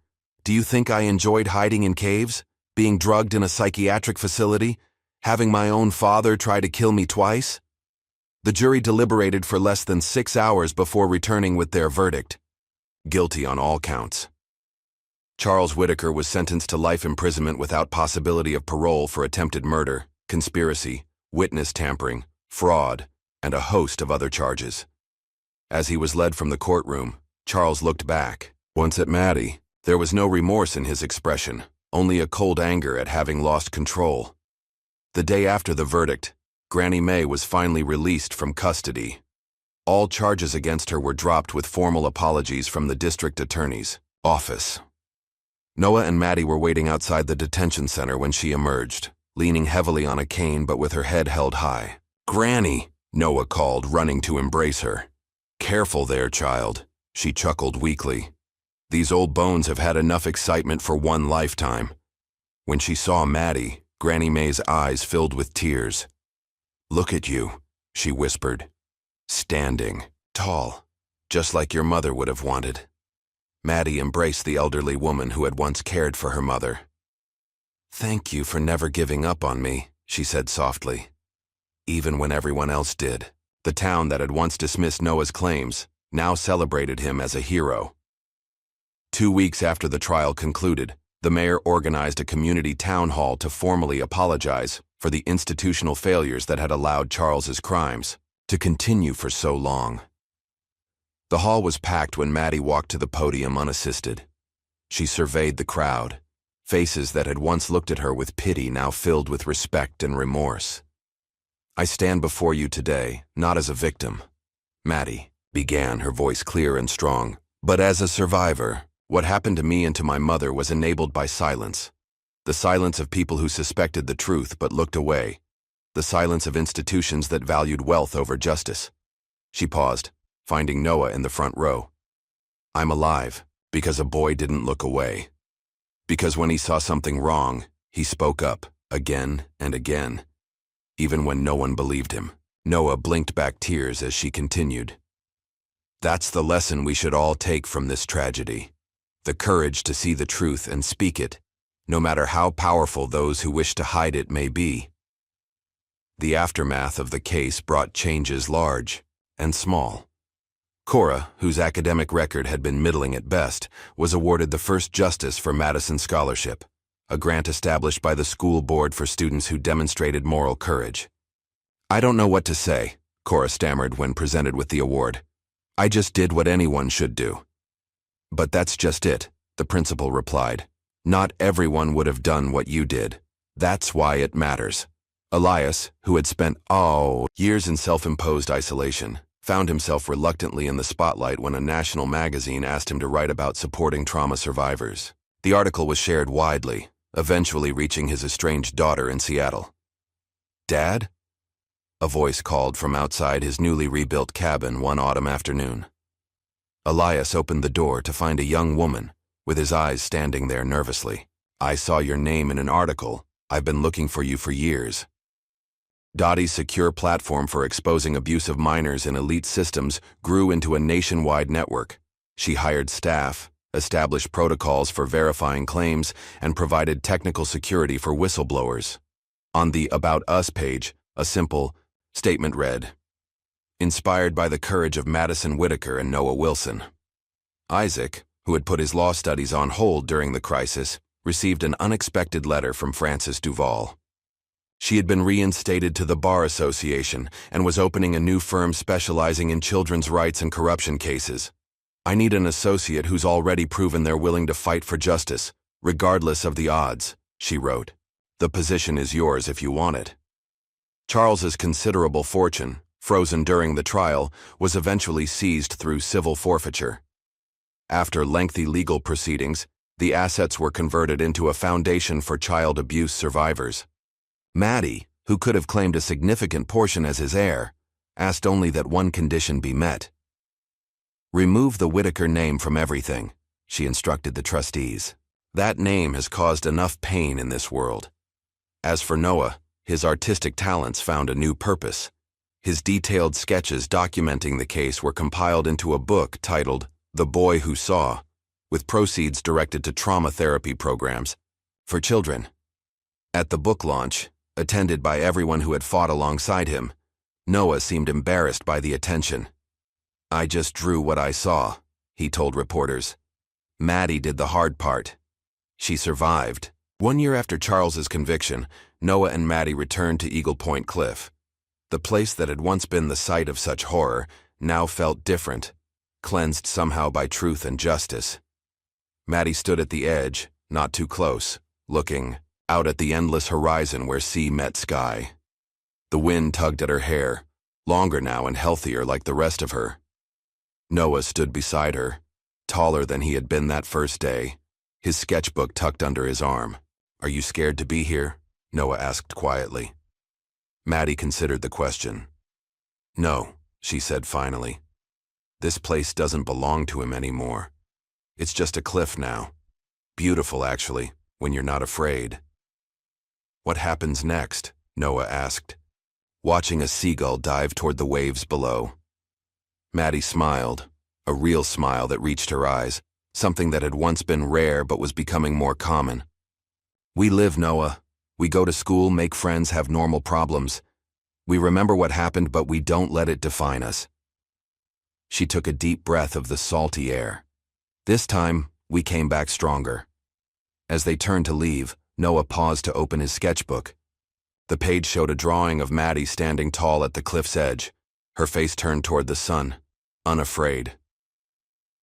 Do you think I enjoyed hiding in caves, being drugged in a psychiatric facility, having my own father try to kill me twice?" The jury deliberated for less than 6 hours before returning with their verdict: guilty on all counts. Charles Whitaker was sentenced to life imprisonment without possibility of parole for attempted murder, conspiracy, witness tampering, fraud, and a host of other charges. As he was led from the courtroom, Charles looked back. Once at Maddie, there was no remorse in his expression, only a cold anger at having lost control. The day after the verdict, Granny May was finally released from custody. All charges against her were dropped with formal apologies from the district attorney's office. Noah and Maddie were waiting outside the detention center when she emerged, leaning heavily on a cane but with her head held high. "Granny," Noah called, running to embrace her. "Careful there, child," she chuckled weakly. "These old bones have had enough excitement for one lifetime." When she saw Maddie, Granny May's eyes filled with tears. "Look at you," she whispered. "Standing, tall, just like your mother would have wanted." Maddie embraced the elderly woman who had once cared for her mother. "Thank you for never giving up on me," she said softly. Even when everyone else did. The town that had once dismissed Noah's claims now celebrated him as a hero. 2 weeks after the trial concluded, the mayor organized a community town hall to formally apologize for the institutional failures that had allowed Charles's crimes to continue for so long. The hall was packed when Maddie walked to the podium unassisted. She surveyed the crowd, faces that had once looked at her with pity now filled with respect and remorse. "I stand before you today, not as a victim," Maddie began, her voice clear and strong, "but as a survivor. What happened to me and to my mother was enabled by silence. The silence of people who suspected the truth but looked away. The silence of institutions that valued wealth over justice." She paused, finding Noah in the front row. "I'm alive because a boy didn't look away. Because when he saw something wrong, he spoke up, again and again, even when no one believed him." Noah blinked back tears as she continued. "That's the lesson we should all take from this tragedy. The courage to see the truth and speak it, no matter how powerful those who wish to hide it may be." The aftermath of the case brought changes large and small. Cora, whose academic record had been middling at best, was awarded the first Justice for Madison Scholarship, a grant established by the school board for students who demonstrated moral courage. "I don't know what to say," Cora stammered when presented with the award. "I just did what anyone should do." "But that's just it," the principal replied. "Not everyone would have done what you did. That's why it matters." Elias, who had spent years in self-imposed isolation, found himself reluctantly in the spotlight when a national magazine asked him to write about supporting trauma survivors. The article was shared widely, eventually reaching his estranged daughter in Seattle. "Dad?" a voice called from outside his newly rebuilt cabin one autumn afternoon. Elias opened the door to find a young woman, with his eyes standing there nervously. "I saw your name in an article. I've been looking for you for years." Dottie's secure platform for exposing abuse of minors in elite systems grew into a nationwide network. She hired staff, established protocols for verifying claims, and provided technical security for whistleblowers. On the About Us page, a simple statement read, "Inspired by the courage of Madison Whitaker and Noah Wilson." Isaac, who had put his law studies on hold during the crisis, received an unexpected letter from Frances Duval. She had been reinstated to the Bar Association and was opening a new firm specializing in children's rights and corruption cases. "I need an associate who's already proven they're willing to fight for justice, regardless of the odds," she wrote. "The position is yours if you want it." Charles's considerable fortune, frozen during the trial, was eventually seized through civil forfeiture. After lengthy legal proceedings, the assets were converted into a foundation for child abuse survivors. Maddie, who could have claimed a significant portion as his heir, asked only that one condition be met. "Remove the Whitaker name from everything," she instructed the trustees. "That name has caused enough pain in this world." As for Noah, his artistic talents found a new purpose. His detailed sketches documenting the case were compiled into a book titled The Boy Who Saw, with proceeds directed to trauma therapy programs for children. At the book launch, attended by everyone who had fought alongside him, Noah seemed embarrassed by the attention. "I just drew what I saw," he told reporters. "Maddie did the hard part. She survived." 1 year after Charles's conviction, Noah and Maddie returned to Eagle Point Cliff. The place that had once been the site of such horror now felt different, cleansed somehow by truth and justice. Maddie stood at the edge, not too close, looking out at the endless horizon where sea met sky. The wind tugged at her hair, longer now and healthier like the rest of her. Noah stood beside her, taller than he had been that first day, his sketchbook tucked under his arm. "Are you scared to be here?" Noah asked quietly. Maddie considered the question. "No," she said finally. "This place doesn't belong to him anymore. It's just a cliff now. Beautiful, actually, when you're not afraid." "What happens next?" Noah asked, watching a seagull dive toward the waves below. Maddie smiled, a real smile that reached her eyes, something that had once been rare but was becoming more common. "We live, Noah. We go to school, make friends, have normal problems. We remember what happened, but we don't let it define us." She took a deep breath of the salty air. "This time, we came back stronger." As they turned to leave, Noah paused to open his sketchbook. The page showed a drawing of Maddie standing tall at the cliff's edge, her face turned toward the sun, unafraid.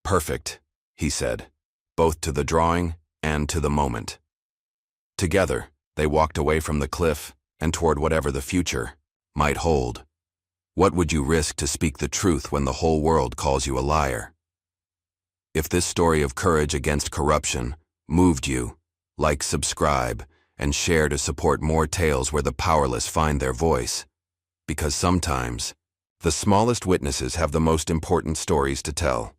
"Perfect," he said, both to the drawing and to the moment. Together, they walked away from the cliff and toward whatever the future might hold. What would you risk to speak the truth when the whole world calls you a liar? If this story of courage against corruption moved you, like, subscribe, and share to support more tales where the powerless find their voice. Because sometimes, the smallest witnesses have the most important stories to tell.